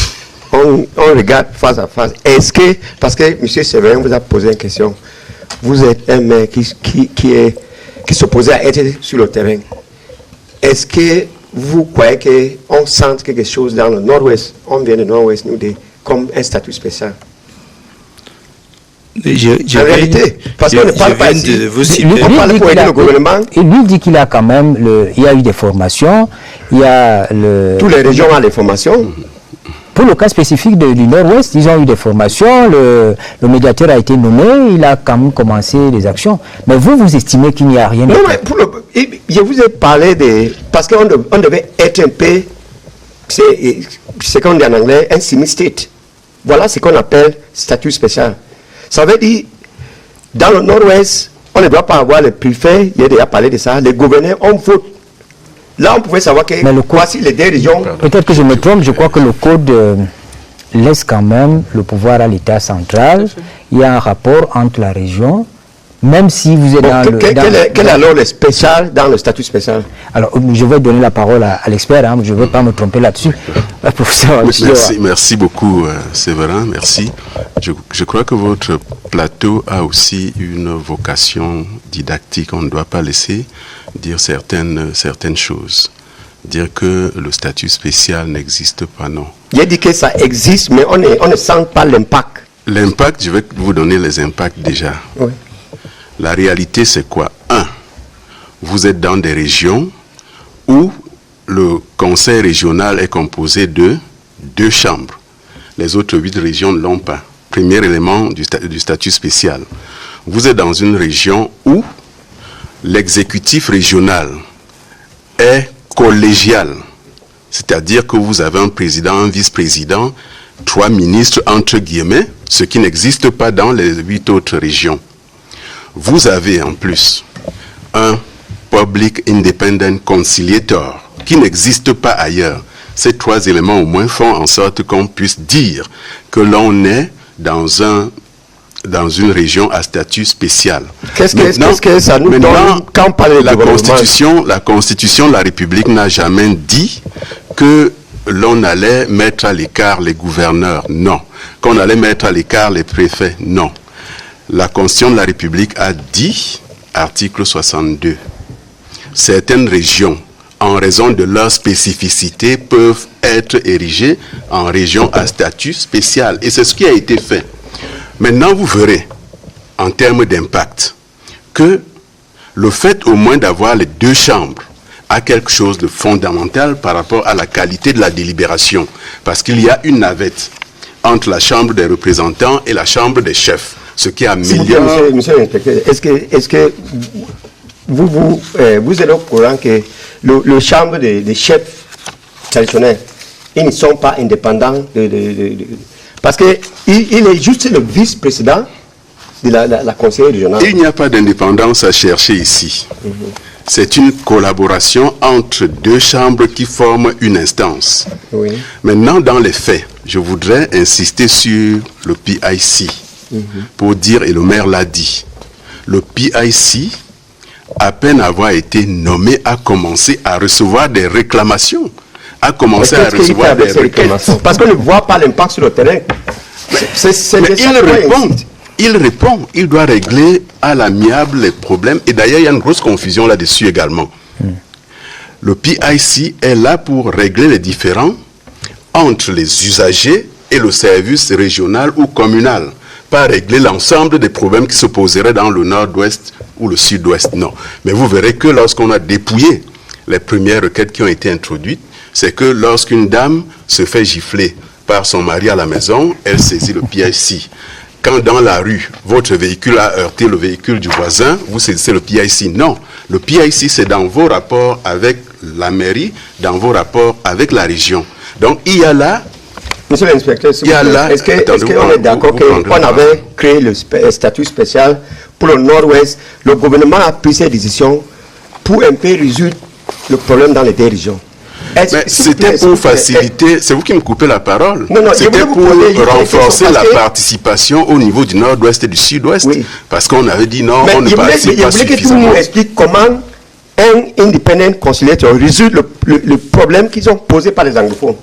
on regarde face à face. Est-ce que, parce que monsieur Séverin vous a posé une question, vous êtes un maire qui s'opposait à être sur le terrain. Est-ce que vous croyez qu'on sent quelque chose dans le nord-ouest, on vient du nord-ouest, nous, comme un statut spécial? En réalité, parce qu'on ne parle pas ici. On parle pour aider le gouvernement. Il lui dit qu'il a quand même, il y a eu des formations, il y a Toutes les régions ont des formations. Pour le cas spécifique du Nord-Ouest, ils ont eu des formations, le médiateur a été nommé, il a quand même commencé les actions. Mais vous estimez qu'il n'y a rien de... Non, mais je vous ai parlé parce qu'on devait être un peu, c'est qu'on dit en anglais, un semi-state. Voilà ce qu'on appelle statut spécial. Ça veut dire, dans le Nord-Ouest, on ne doit pas avoir le préfet, il a déjà parlé de ça, les gouverneurs, on vote. Là, on pouvait savoir que voici les 2 régions. Peut-être que je me trompe, je crois que le code laisse quand même le pouvoir à l'État central. Il y a un rapport entre la région, même si vous êtes Quel est alors le spécial dans le statut spécial? Alors, je vais donner la parole à l'expert, hein, je ne veux pas me tromper là-dessus. Merci beaucoup, Séverin, merci. Je crois que votre plateau a aussi une vocation didactique. On ne doit pas laisser dire certaines choses. Dire que le statut spécial n'existe pas, non. Il a dit que ça existe, mais on ne sent pas l'impact. L'impact, je vais vous donner les impacts déjà. Oui. La réalité, c'est quoi? 1. Vous êtes dans des régions où le conseil régional est composé de 2 chambres. Les autres 8 régions ne l'ont pas. Premier élément du statut spécial. Vous êtes dans une région où l'exécutif régional est collégial. C'est-à-dire que vous avez un président, un vice-président, 3 ministres, entre guillemets, ce qui n'existe pas dans les 8 autres régions. Vous avez en plus un Public Independent Conciliator qui n'existe pas ailleurs. Ces 3 éléments au moins font en sorte qu'on puisse dire que l'on est dans une région à statut spécial. Qu'est-ce que ça nous donne quand on parle de la Constitution de la République n'a jamais dit que l'on allait mettre à l'écart les gouverneurs. Non. Qu'on allait mettre à l'écart les préfets. Non. La Constitution de la République a dit, article 62, certaines régions, en raison de leur spécificité, peuvent être érigées en régions à statut spécial. Et c'est ce qui a été fait. Maintenant, vous verrez, en termes d'impact, que le fait au moins d'avoir les 2 chambres a quelque chose de fondamental par rapport à la qualité de la délibération. Parce qu'il y a une navette entre la Chambre des représentants et la Chambre des chefs. Ce qui améliore... Monsieur l'inspecteur, est-ce que vous êtes au courant que le Chambre des chefs traditionnels, ils ne sont pas indépendants parce qu'il est juste le vice-président de la conseillère régionale. Il n'y a pas d'indépendance à chercher ici. C'est une collaboration entre 2 chambres qui forment une instance. Oui. Maintenant, dans les faits, je voudrais insister sur le PIC pour dire, et le maire l'a dit, le PIC, à peine avoir été nommé, a commencé à recevoir des réclamations. A commencé à recevoir des réclamations. Parce qu'on ne voit pas l'impact sur le terrain. Mais il répond. il répond, il doit régler à l'amiable les problèmes. Et d'ailleurs, il y a une grosse confusion là-dessus également. Le PIC est là pour régler les différends entre les usagers et le service régional ou communal. Pas régler l'ensemble des problèmes qui se poseraient dans le nord-ouest ou le sud-ouest, non. Mais vous verrez que lorsqu'on a dépouillé les premières requêtes qui ont été introduites, c'est que lorsqu'une dame se fait gifler par son mari à la maison, elle saisit le PIC. Quand dans la rue, votre véhicule a heurté le véhicule du voisin, vous saisissez le PIC. Non, le PIC, c'est dans vos rapports avec la mairie, dans vos rapports avec la région. Donc, il y a là... Monsieur l'inspecteur, est-ce qu'on est d'accord qu'on avait créé le statut spécial pour le Nord-Ouest? Le gouvernement a pris ses décisions pour un peu résoudre le problème dans les deux régions. C'était pour faciliter, c'est vous qui me coupez la parole. C'était pour renforcer la participation au niveau du nord-ouest et du sud-ouest. Oui. Parce qu'on avait dit non, on ne participe pas suffisamment. Je voulais que tu nous expliques comment un independent conciliateur résout le problème qu'ils ont posé par les anglophones.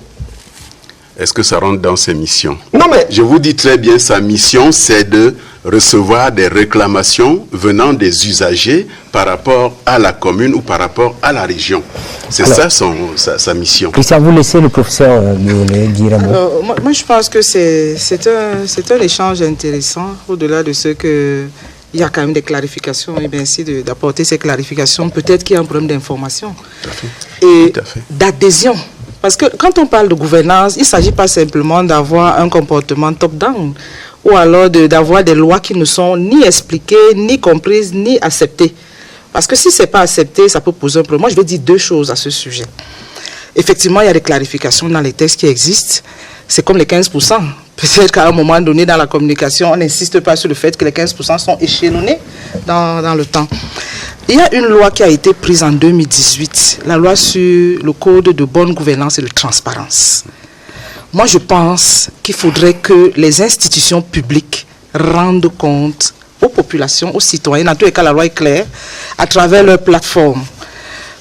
Est-ce que ça rentre dans ses missions? Non, mais... Je vous dis très bien, sa mission, c'est de recevoir des réclamations venant des usagers par rapport à la commune ou par rapport à la région. C'est ça sa mission. Christian, vous laissez le professeur dire un mot. Moi, je pense que c'est un échange intéressant, au-delà de ce que... Il y a quand même des clarifications, et bien si d'apporter ces clarifications, peut-être qu'il y a un problème d'information et d'adhésion. Parce que quand on parle de gouvernance, il ne s'agit pas simplement d'avoir un comportement top-down ou alors d'avoir des lois qui ne sont ni expliquées, ni comprises, ni acceptées. Parce que si ce n'est pas accepté, ça peut poser un problème. Moi, je vais dire deux choses à ce sujet. Effectivement, il y a des clarifications dans les textes qui existent. C'est comme les 15%. Peut-être qu'à un moment donné, dans la communication, on n'insiste pas sur le fait que les 15% sont échelonnés dans le temps. Il y a une loi qui a été prise en 2018, la loi sur le code de bonne gouvernance et de transparence. Moi, je pense qu'il faudrait que les institutions publiques rendent compte aux populations, aux citoyens, en tous les cas, la loi est claire, à travers leurs plateformes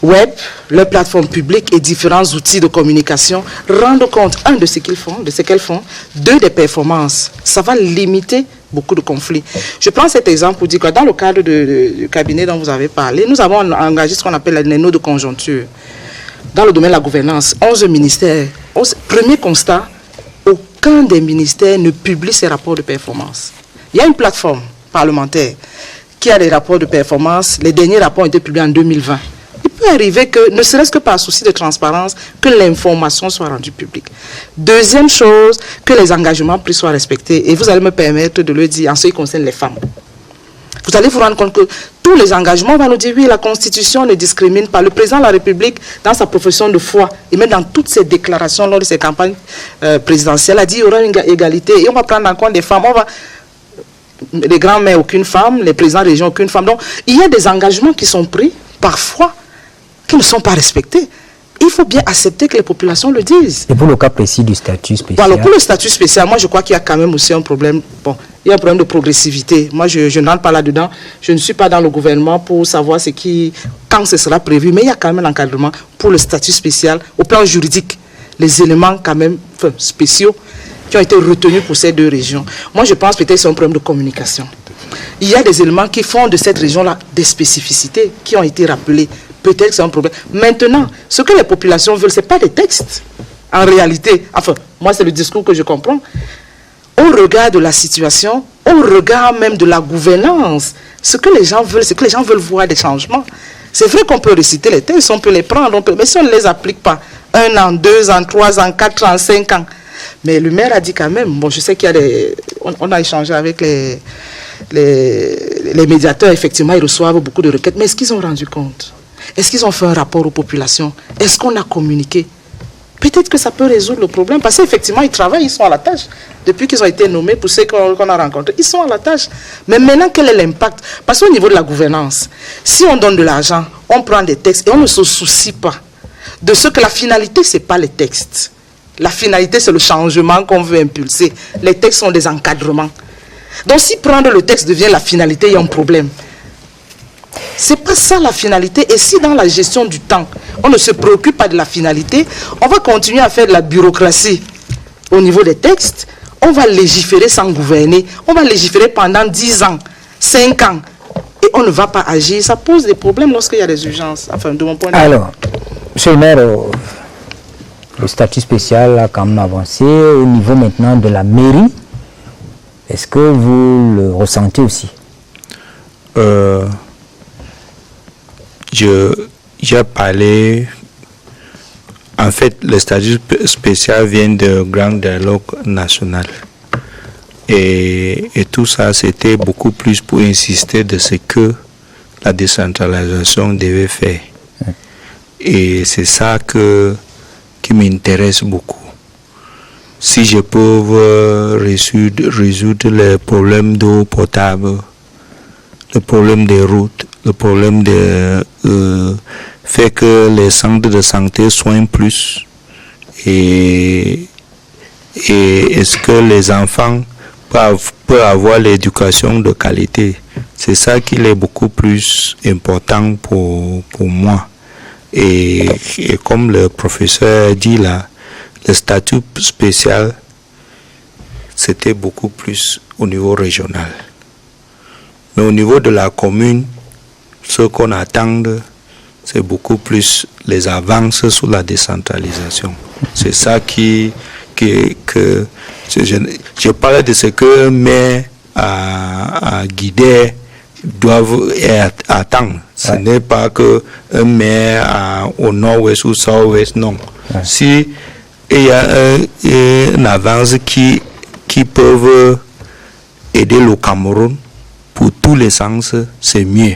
web, leurs plateformes publiques et différents outils de communication, rendent compte, un, de ce qu'ils font, de ce qu'elles font, deux, des performances. Ça va limiter beaucoup de conflits. Je prends cet exemple pour dire que dans le cadre du cabinet dont vous avez parlé, nous avons engagé ce qu'on appelle les notes de conjoncture. Dans le domaine de la gouvernance, 11 ministères. Premier constat, aucun des ministères ne publie ses rapports de performance. Il y a une plateforme parlementaire qui a des rapports de performance. Les derniers rapports ont été publiés en 2020. Il peut arriver que, ne serait-ce que par souci de transparence, que l'information soit rendue publique. Deuxième chose, que les engagements pris soient respectés. Et vous allez me permettre de le dire en ce qui concerne les femmes. Vous allez vous rendre compte que tous les engagements, on va nous dire, oui, la Constitution ne discrimine pas. Le président de la République, dans sa profession de foi, et même dans toutes ses déclarations lors de ses campagnes présidentielles, a dit qu'il y aura une égalité. Et on va prendre en compte des femmes. Les grands-mères, aucune femme. Les présidents de région, aucune femme. Donc, il y a des engagements qui sont pris, parfois, qui ne sont pas respectés. Il faut bien accepter que les populations le disent. Et pour le cas précis du statut spécial? Alors, pour le statut spécial, moi, je crois qu'il y a quand même aussi un problème. Bon, il y a un problème de progressivité. Moi, je ne rentre pas là-dedans. Je ne suis pas dans le gouvernement pour savoir quand ce sera prévu. Mais il y a quand même un encadrement pour le statut spécial au plan juridique. Les éléments quand même spéciaux qui ont été retenus pour ces deux régions. Moi, je pense peut-être que c'est un problème de communication. Il y a des éléments qui font de cette région-là des spécificités qui ont été rappelées. Peut-être que c'est un problème. Maintenant, ce que les populations veulent, ce n'est pas des textes. En réalité, enfin, moi, c'est le discours que je comprends. Au regard de la situation, au regard même de la gouvernance, ce que les gens veulent, c'est que les gens veulent voir des changements. C'est vrai qu'on peut réciter les textes, on peut les prendre, mais si on ne les applique pas, 1 an, 2 ans, 3 ans, 4 ans, 5 ans. Mais le maire a dit quand même, bon, je sais qu'il y a on a échangé avec les médiateurs, effectivement, ils reçoivent beaucoup de requêtes, mais est-ce qu'ils ont rendu compte? Est-ce qu'ils ont fait un rapport aux populations? Est-ce qu'on a communiqué? Peut-être que ça peut résoudre le problème, parce qu'effectivement, ils travaillent, ils sont à la tâche. Depuis qu'ils ont été nommés, pour ceux qu'on a rencontrés, ils sont à la tâche. Mais maintenant, quel est l'impact? Parce qu'au niveau de la gouvernance, si on donne de l'argent, on prend des textes et on ne se soucie pas de ce que la finalité, ce n'est pas les textes. La finalité, c'est le changement qu'on veut impulser. Les textes sont des encadrements. Donc, si prendre le texte devient la finalité, il y a un problème. Ce n'est pas ça la finalité. Et si dans la gestion du temps, on ne se préoccupe pas de la finalité, on va continuer à faire de la bureaucratie au niveau des textes. on va légiférer sans gouverner, on va légiférer pendant 10 ans, 5 ans, et on ne va pas agir. Ça pose des problèmes lorsqu'il y a des urgences, enfin, de mon point de vue. Alors, monsieur le maire, le statut spécial a quand même avancé au niveau maintenant de la mairie. Est-ce que vous le ressentez aussi? J'ai parlé. En fait, le statut spécial vient de grand dialogue national. Et tout ça, c'était beaucoup plus pour insister de ce que la décentralisation devait faire. Et c'est ça qui m'intéresse beaucoup. Si je peux résoudre les problèmes d'eau potable, le problème des routes, le problème de faire que les centres de santé soignent plus, et est-ce que les enfants peuvent avoir l'éducation de qualité. C'est ça qui est beaucoup plus important pour moi. Et comme le professeur dit là, le statut spécial, c'était beaucoup plus au niveau régional. Mais au niveau de la commune, ce qu'on attend, c'est beaucoup plus les avances sur la décentralisation. C'est ça que je parlais de ce que maire à guider doivent attendre. Ce n'est pas que un maire au nord-ouest ou au sud-ouest, non. Si il y a une avance qui peuvent aider le Cameroun pour tous les sens, c'est mieux.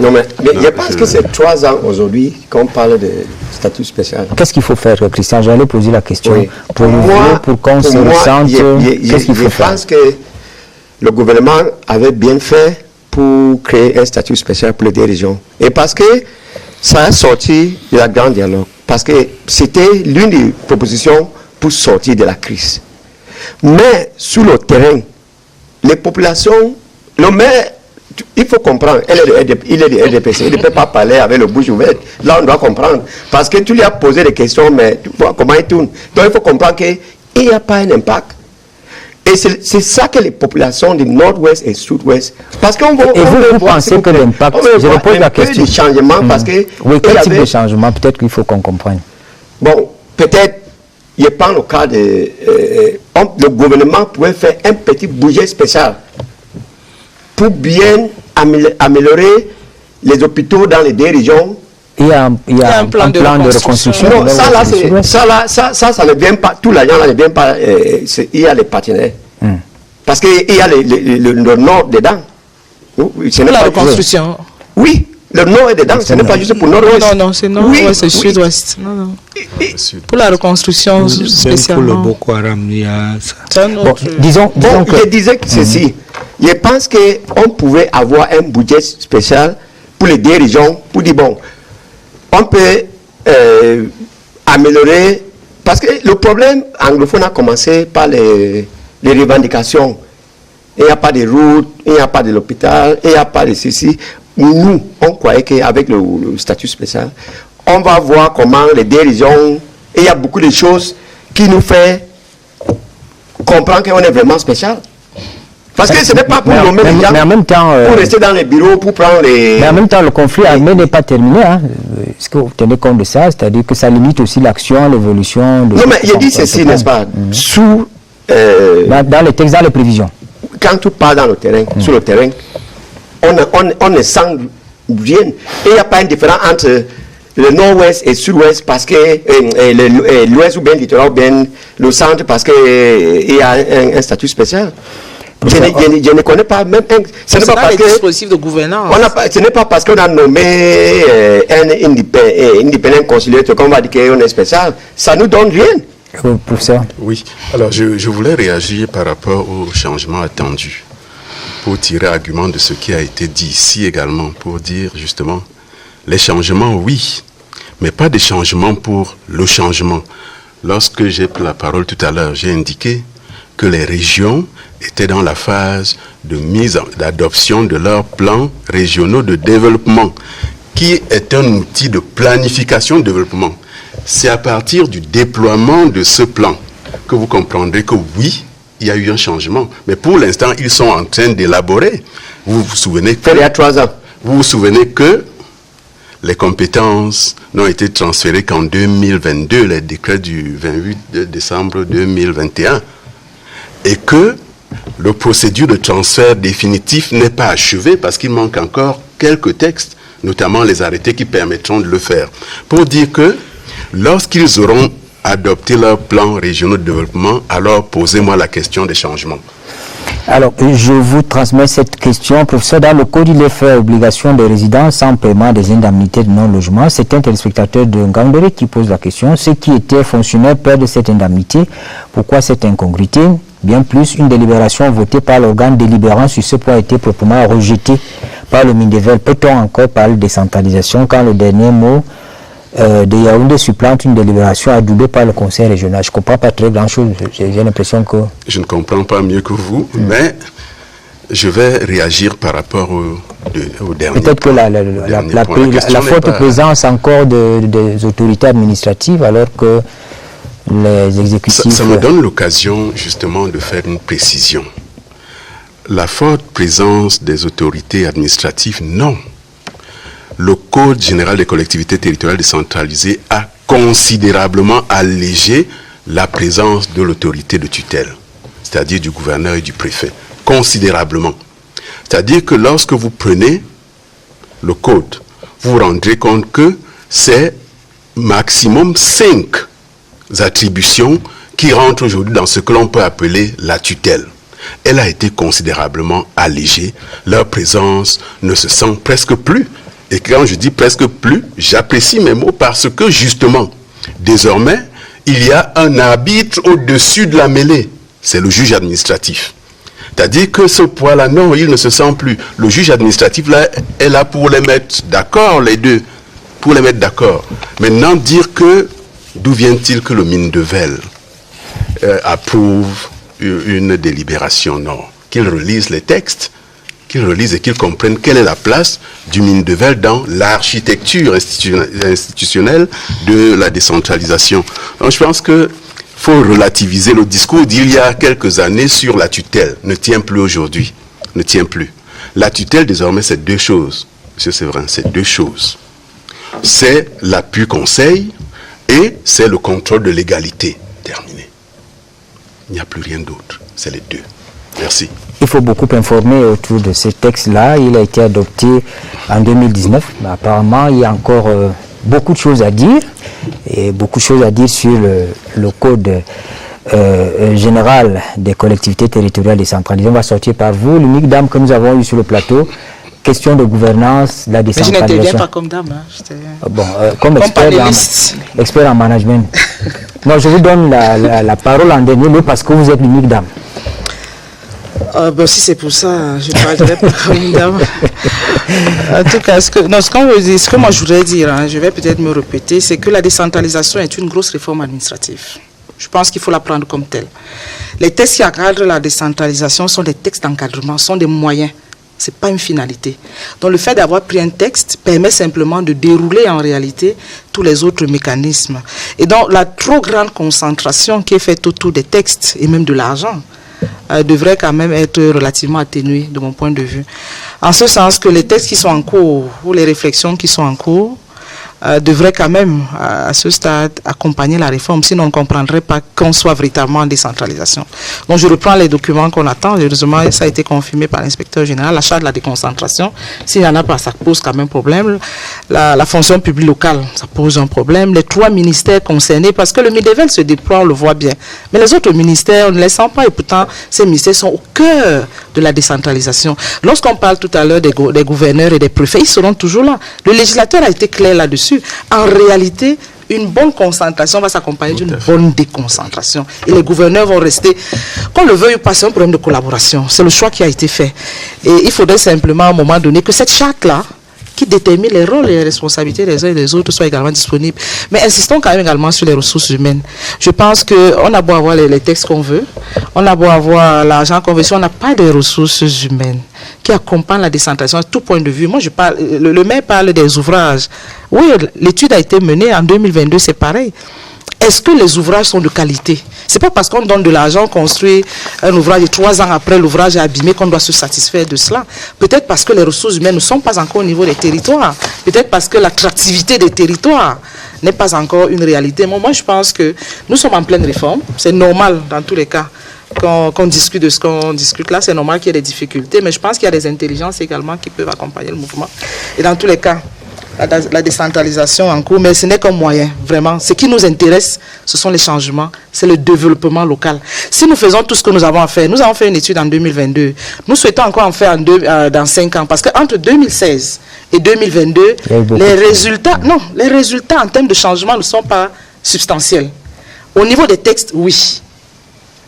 Non, mais je pense que c'est 3 ans aujourd'hui qu'on parle de statut spécial. Qu'est-ce qu'il faut faire, Christian? J'allais poser la question. Oui. Pour qu'on se ressente, qu'est-ce qu'il faut faire? Je pense que le gouvernement avait bien fait pour créer un statut spécial pour les dirigeants. Et parce que ça a sorti de la grande dialogue. Parce que c'était l'une des propositions pour sortir de la crise. Mais sur le terrain, les populations, le maire, il faut comprendre, il est de RDPC, il ne peut pas parler avec le bouche ouverte. Là, on doit comprendre. Parce que tu lui as posé des questions, mais tu vois comment il tourne. Donc, il faut comprendre qu'il n'y a pas un impact. Et c'est ça que les populations du nord-ouest et sud-ouest. Parce qu'on va. Et vous pensez que l'impact, je repose la question. Du changement, parce que. Oui, quel type de changement? Peut-être qu'il faut qu'on comprenne. Bon, peut-être, je prends le cas de. Le gouvernement pouvait faire un petit budget spécial pour bien améliorer les hôpitaux dans les 2 régions. Il y a un plan de reconstruction. Non, ça ne vient pas, tout l'argent là ne vient pas, il y a les partenaires. Parce qu'il y a le nord dedans. C'est la reconstruction. Oui, le nord est dedans, ce n'est pas juste pour nord-ouest. Non, c'est nord-ouest, c'est sud-ouest. Non. Pour la reconstruction spécialement. Pour le Boko Haram, il y a ça. Disons que... Je disais que ceci, je pense qu'on pouvait avoir un budget spécial pour les 2 régions, pour dire bon, on peut améliorer, parce que le problème anglophone a commencé par les revendications. Il n'y a pas de route, il n'y a pas de l'hôpital, il n'y a pas de ceci. Nous, on croyait qu'avec le statut spécial, on va voir comment les 2 régions, il y a beaucoup de choses qui nous font comprendre qu'on est vraiment spécial. Parce que ce n'est pas pour nommer les gens, mais en même temps, pour rester dans les bureaux, pour prendre les... Mais en même temps, le conflit armé n'est pas terminé. Hein. Est-ce que vous tenez compte de ça? C'est-à-dire que ça limite aussi l'action, l'évolution... Non, mais je dis ceci, n'est-ce pas? Sous... dans les textes, dans les prévisions. Quand tu pars dans le terrain, sur le terrain, on ne sent rien. Et il n'y a pas une différence entre le nord-ouest et le sud-ouest parce que l'ouest ou bien le littoral ou bien le centre parce qu'il y a un statut spécial. Je ne connais pas même ce n'est pas parce que dispositif de gouvernance. Ce n'est pas parce qu'on a nommé un indépendant consulaire qu'on va dire qu'on est spécial. Ça ne nous donne rien. Professeur. Oui, alors je voulais réagir par rapport au changement attendu pour tirer argument de ce qui a été dit ici également, pour dire justement les changements, oui, mais pas des changements pour le changement. Lorsque j'ai pris la parole tout à l'heure, j'ai indiqué que les régions étaient dans la phase de d'adoption de leurs plans régionaux de développement, qui est un outil de planification de développement. C'est à partir du déploiement de ce plan que vous comprendrez que oui, il y a eu un changement. Mais pour l'instant, ils sont en train d'élaborer. Vous vous souvenez que... Il y a 3 ans. Vous vous souvenez que les compétences n'ont été transférées qu'en 2022, les décrets du 28 décembre 2021, et que la procédure de transfert définitif n'est pas achevée parce qu'il manque encore quelques textes, notamment les arrêtés qui permettront de le faire. Pour dire que lorsqu'ils auront adopté leur plan régional de développement, alors posez-moi la question des changements. Alors, je vous transmets cette question. Professeur, dans le code, il est fait obligation de résidence sans paiement des indemnités de non-logement. C'est un téléspectateur de Ngambere qui pose la question. Ceux qui étaient fonctionnaires perdent cette indemnité. Pourquoi cette incongruité? Bien plus, une délibération votée par l'organe délibérant sur ce point a été proprement rejetée par le Mindevel. Peut-on encore parler de décentralisation quand le dernier mot de Yaoundé supplante une délibération adoublée par le conseil régional? Je ne comprends pas très grand-chose. J'ai l'impression que... Je ne comprends pas mieux que vous, mais je vais réagir par rapport au dernier. Peut-être que la forte présence encore des autorités administratives alors que les exécutifs... Ça me donne l'occasion justement de faire une précision. La forte présence des autorités administratives, non. Le Code général des collectivités territoriales décentralisées a considérablement allégé la présence de l'autorité de tutelle, c'est-à-dire du gouverneur et du préfet. Considérablement. C'est-à-dire que lorsque vous prenez le Code, vous vous rendrez compte que c'est maximum 5 attributions qui rentrent aujourd'hui dans ce que l'on peut appeler la tutelle. Elle a été considérablement allégée. Leur présence ne se sent presque plus. Et quand je dis presque plus, j'apprécie mes mots parce que justement, désormais, il y a un arbitre au-dessus de la mêlée. C'est le juge administratif. C'est-à-dire que ce poids-là, non, il ne se sent plus. Le juge administratif, là, est là pour les mettre d'accord, les deux. Pour les mettre d'accord. Maintenant, dire que, d'où vient-il que le Mindevel approuve une délibération? Non. Qu'il relise les textes, qu'ils relisent et qu'ils comprennent quelle est la place du Mindevel dans l'architecture institutionnelle de la décentralisation. Donc je pense qu'il faut relativiser le discours d'il y a quelques années sur la tutelle. Ne tient plus aujourd'hui. Ne tient plus. La tutelle, désormais, c'est 2 choses. Monsieur Séverin, c'est 2 choses. C'est l'appui conseil et c'est le contrôle de légalité. Terminé. Il n'y a plus rien d'autre. C'est les 2. Merci. Il faut beaucoup informer autour de ce texte-là. Il a été adopté en 2019. Mais apparemment, il y a encore beaucoup de choses à dire. Et beaucoup de choses à dire sur le code général des collectivités territoriales décentralisées. On va sortir par vous, l'unique dame que nous avons eue sur le plateau. Question de gouvernance, la décentralisation. Mais je n'interviens pas comme dame. Hein. Comme expert en management. Non, je vous donne la parole en dernier lieu parce que vous êtes l'unique dame. Si c'est pour ça, je ne parlerai pas comme une dame. En tout cas, ce que moi je voudrais dire, je vais peut-être me répéter, c'est que la décentralisation est une grosse réforme administrative. Je pense qu'il faut la prendre comme telle. Les textes qui encadrent la décentralisation sont des textes d'encadrement, sont des moyens. Ce n'est pas une finalité. Donc le fait d'avoir pris un texte permet simplement de dérouler en réalité tous les autres mécanismes. Et donc la trop grande concentration qui est faite autour des textes et même de l'argent devrait quand même être relativement atténuée de mon point de vue. En ce sens que les textes qui sont en cours ou les réflexions qui sont en cours devraient quand même, à ce stade, accompagner la réforme, sinon on ne comprendrait pas qu'on soit véritablement en décentralisation. Donc je reprends les documents qu'on attend. Heureusement, ça a été confirmé par l'inspecteur général. La charte de la déconcentration, s'il n'y en a pas, ça pose quand même problème. La fonction publique locale, ça pose un problème. Les 3 ministères concernés, parce que le Mindevel se déploie, on le voit bien. Mais les autres ministères, on ne les sent pas, et pourtant, ces ministères sont au cœur de la décentralisation. Lorsqu'on parle tout à l'heure des gouverneurs et des préfets, ils seront toujours là. Le législateur a été clair là-dessus. En réalité, une bonne concentration va s'accompagner d'une bonne déconcentration. Et les gouverneurs vont rester, qu'on le veuille ou pas, c'est un problème de collaboration. C'est le choix qui a été fait. Et il faudrait simplement, à un moment donné, que cette charte-là, qui détermine les rôles et les responsabilités des uns et des autres, soit également disponible. Mais insistons quand même également sur les ressources humaines. Je pense qu'on a beau avoir les textes qu'on veut, on a beau avoir l'argent qu'on veut, si on n'a pas de ressources humaines qui accompagnent la décentralisation à tout point de vue. Moi, je parle, le maire parle des ouvrages. Oui, l'étude a été menée en 2022, c'est pareil. est-ce que les ouvrages sont de qualité? C'est pas parce qu'on donne de l'argent, construit un ouvrage et 3 ans après l'ouvrage est abîmé qu'on doit se satisfaire de cela. Peut-être parce que les ressources humaines ne sont pas encore au niveau des territoires. Peut-être parce que l'attractivité des territoires n'est pas encore une réalité. Moi, je pense que nous sommes en pleine réforme. C'est normal dans tous les cas qu'on discute de ce qu'on discute là. C'est normal qu'il y ait des difficultés, mais je pense qu'il y a des intelligences également qui peuvent accompagner le mouvement. Et dans tous les cas, la décentralisation en cours, mais ce n'est qu'un moyen, vraiment. Ce qui nous intéresse, ce sont les changements, c'est le développement local. Si nous faisons tout ce que nous avons à faire, nous avons fait une étude en 2022, nous souhaitons encore en faire dans 5 ans, parce qu'entre 2016 et 2022, les résultats en termes de changement ne sont pas substantiels. Au niveau des textes, oui.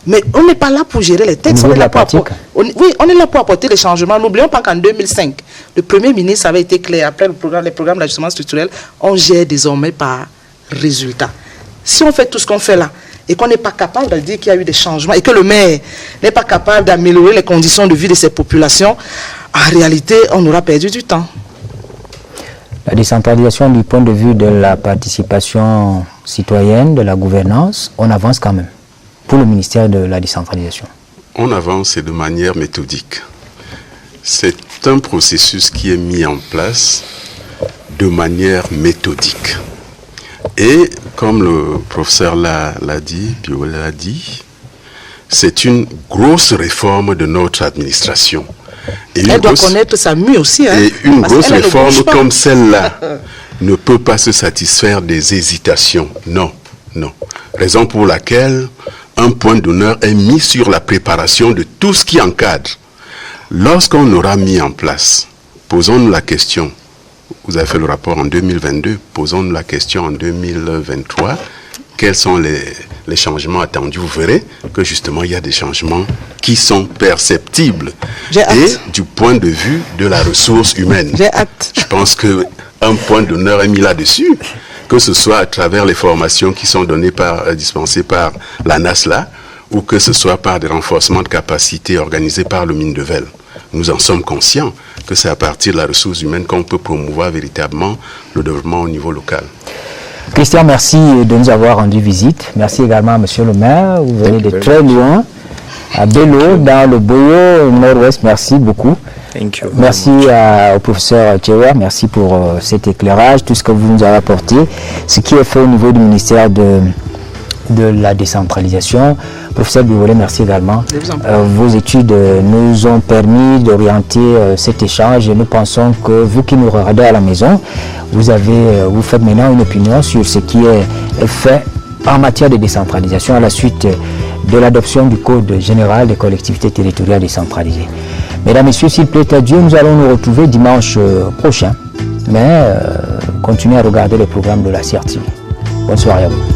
Mais on n'est pas là pour gérer les textes. On est là pour apporter les changements. N'oublions pas qu'en 2005, le Premier ministre avait été clair. Après les programmes d'ajustement structurel, on gère désormais par résultat. Si on fait tout ce qu'on fait là, et qu'on n'est pas capable de dire qu'il y a eu des changements, et que le maire n'est pas capable d'améliorer les conditions de vie de ces populations, en réalité, on aura perdu du temps. La décentralisation du point de vue de la participation citoyenne, de la gouvernance, on avance quand même. Pour le ministère de la décentralisation? On avance de manière méthodique. C'est un processus qui est mis en place de manière méthodique. Et comme le professeur l'a dit, Biol l'a dit, c'est une grosse réforme de notre administration. Et elle doit connaître sa mue aussi. Hein, et une grosse réforme comme celle-là ne peut pas se satisfaire des hésitations. Non, non. Raison pour laquelle un point d'honneur est mis sur la préparation de tout ce qui encadre. Lorsqu'on aura mis en place, posons-nous la question, vous avez fait le rapport en 2022, posons-nous la question en 2023, quels sont les changements attendus? Vous verrez que justement il y a des changements qui sont perceptibles. Et du point de vue de la ressource humaine. J'ai hâte. Je pense qu'un point d'honneur est mis là-dessus. Que ce soit à travers les formations qui sont données dispensées par la NASLA, ou que ce soit par des renforcements de capacités organisés par le Mindevel. Nous en sommes conscients que c'est à partir de la ressource humaine qu'on peut promouvoir véritablement le développement au niveau local. Christian, merci de nous avoir rendu visite. Merci également à monsieur le maire. Vous venez de très loin, à Bello, dans le Boyo Nord-Ouest. Merci beaucoup. Merci au professeur Tchewa, merci pour cet éclairage, tout ce que vous nous avez apporté, ce qui est fait au niveau du ministère de la décentralisation. Professeur Biolay, merci également. Vos études nous ont permis d'orienter cet échange et nous pensons que vous qui nous regardez à la maison, vous faites maintenant une opinion sur ce qui est fait en matière de décentralisation à la suite de l'adoption du Code général des collectivités territoriales décentralisées. Mesdames, Messieurs, s'il plaît à Dieu, nous allons nous retrouver dimanche prochain. Mais continuez à regarder les programmes de la CRTV. Bonne soirée à vous.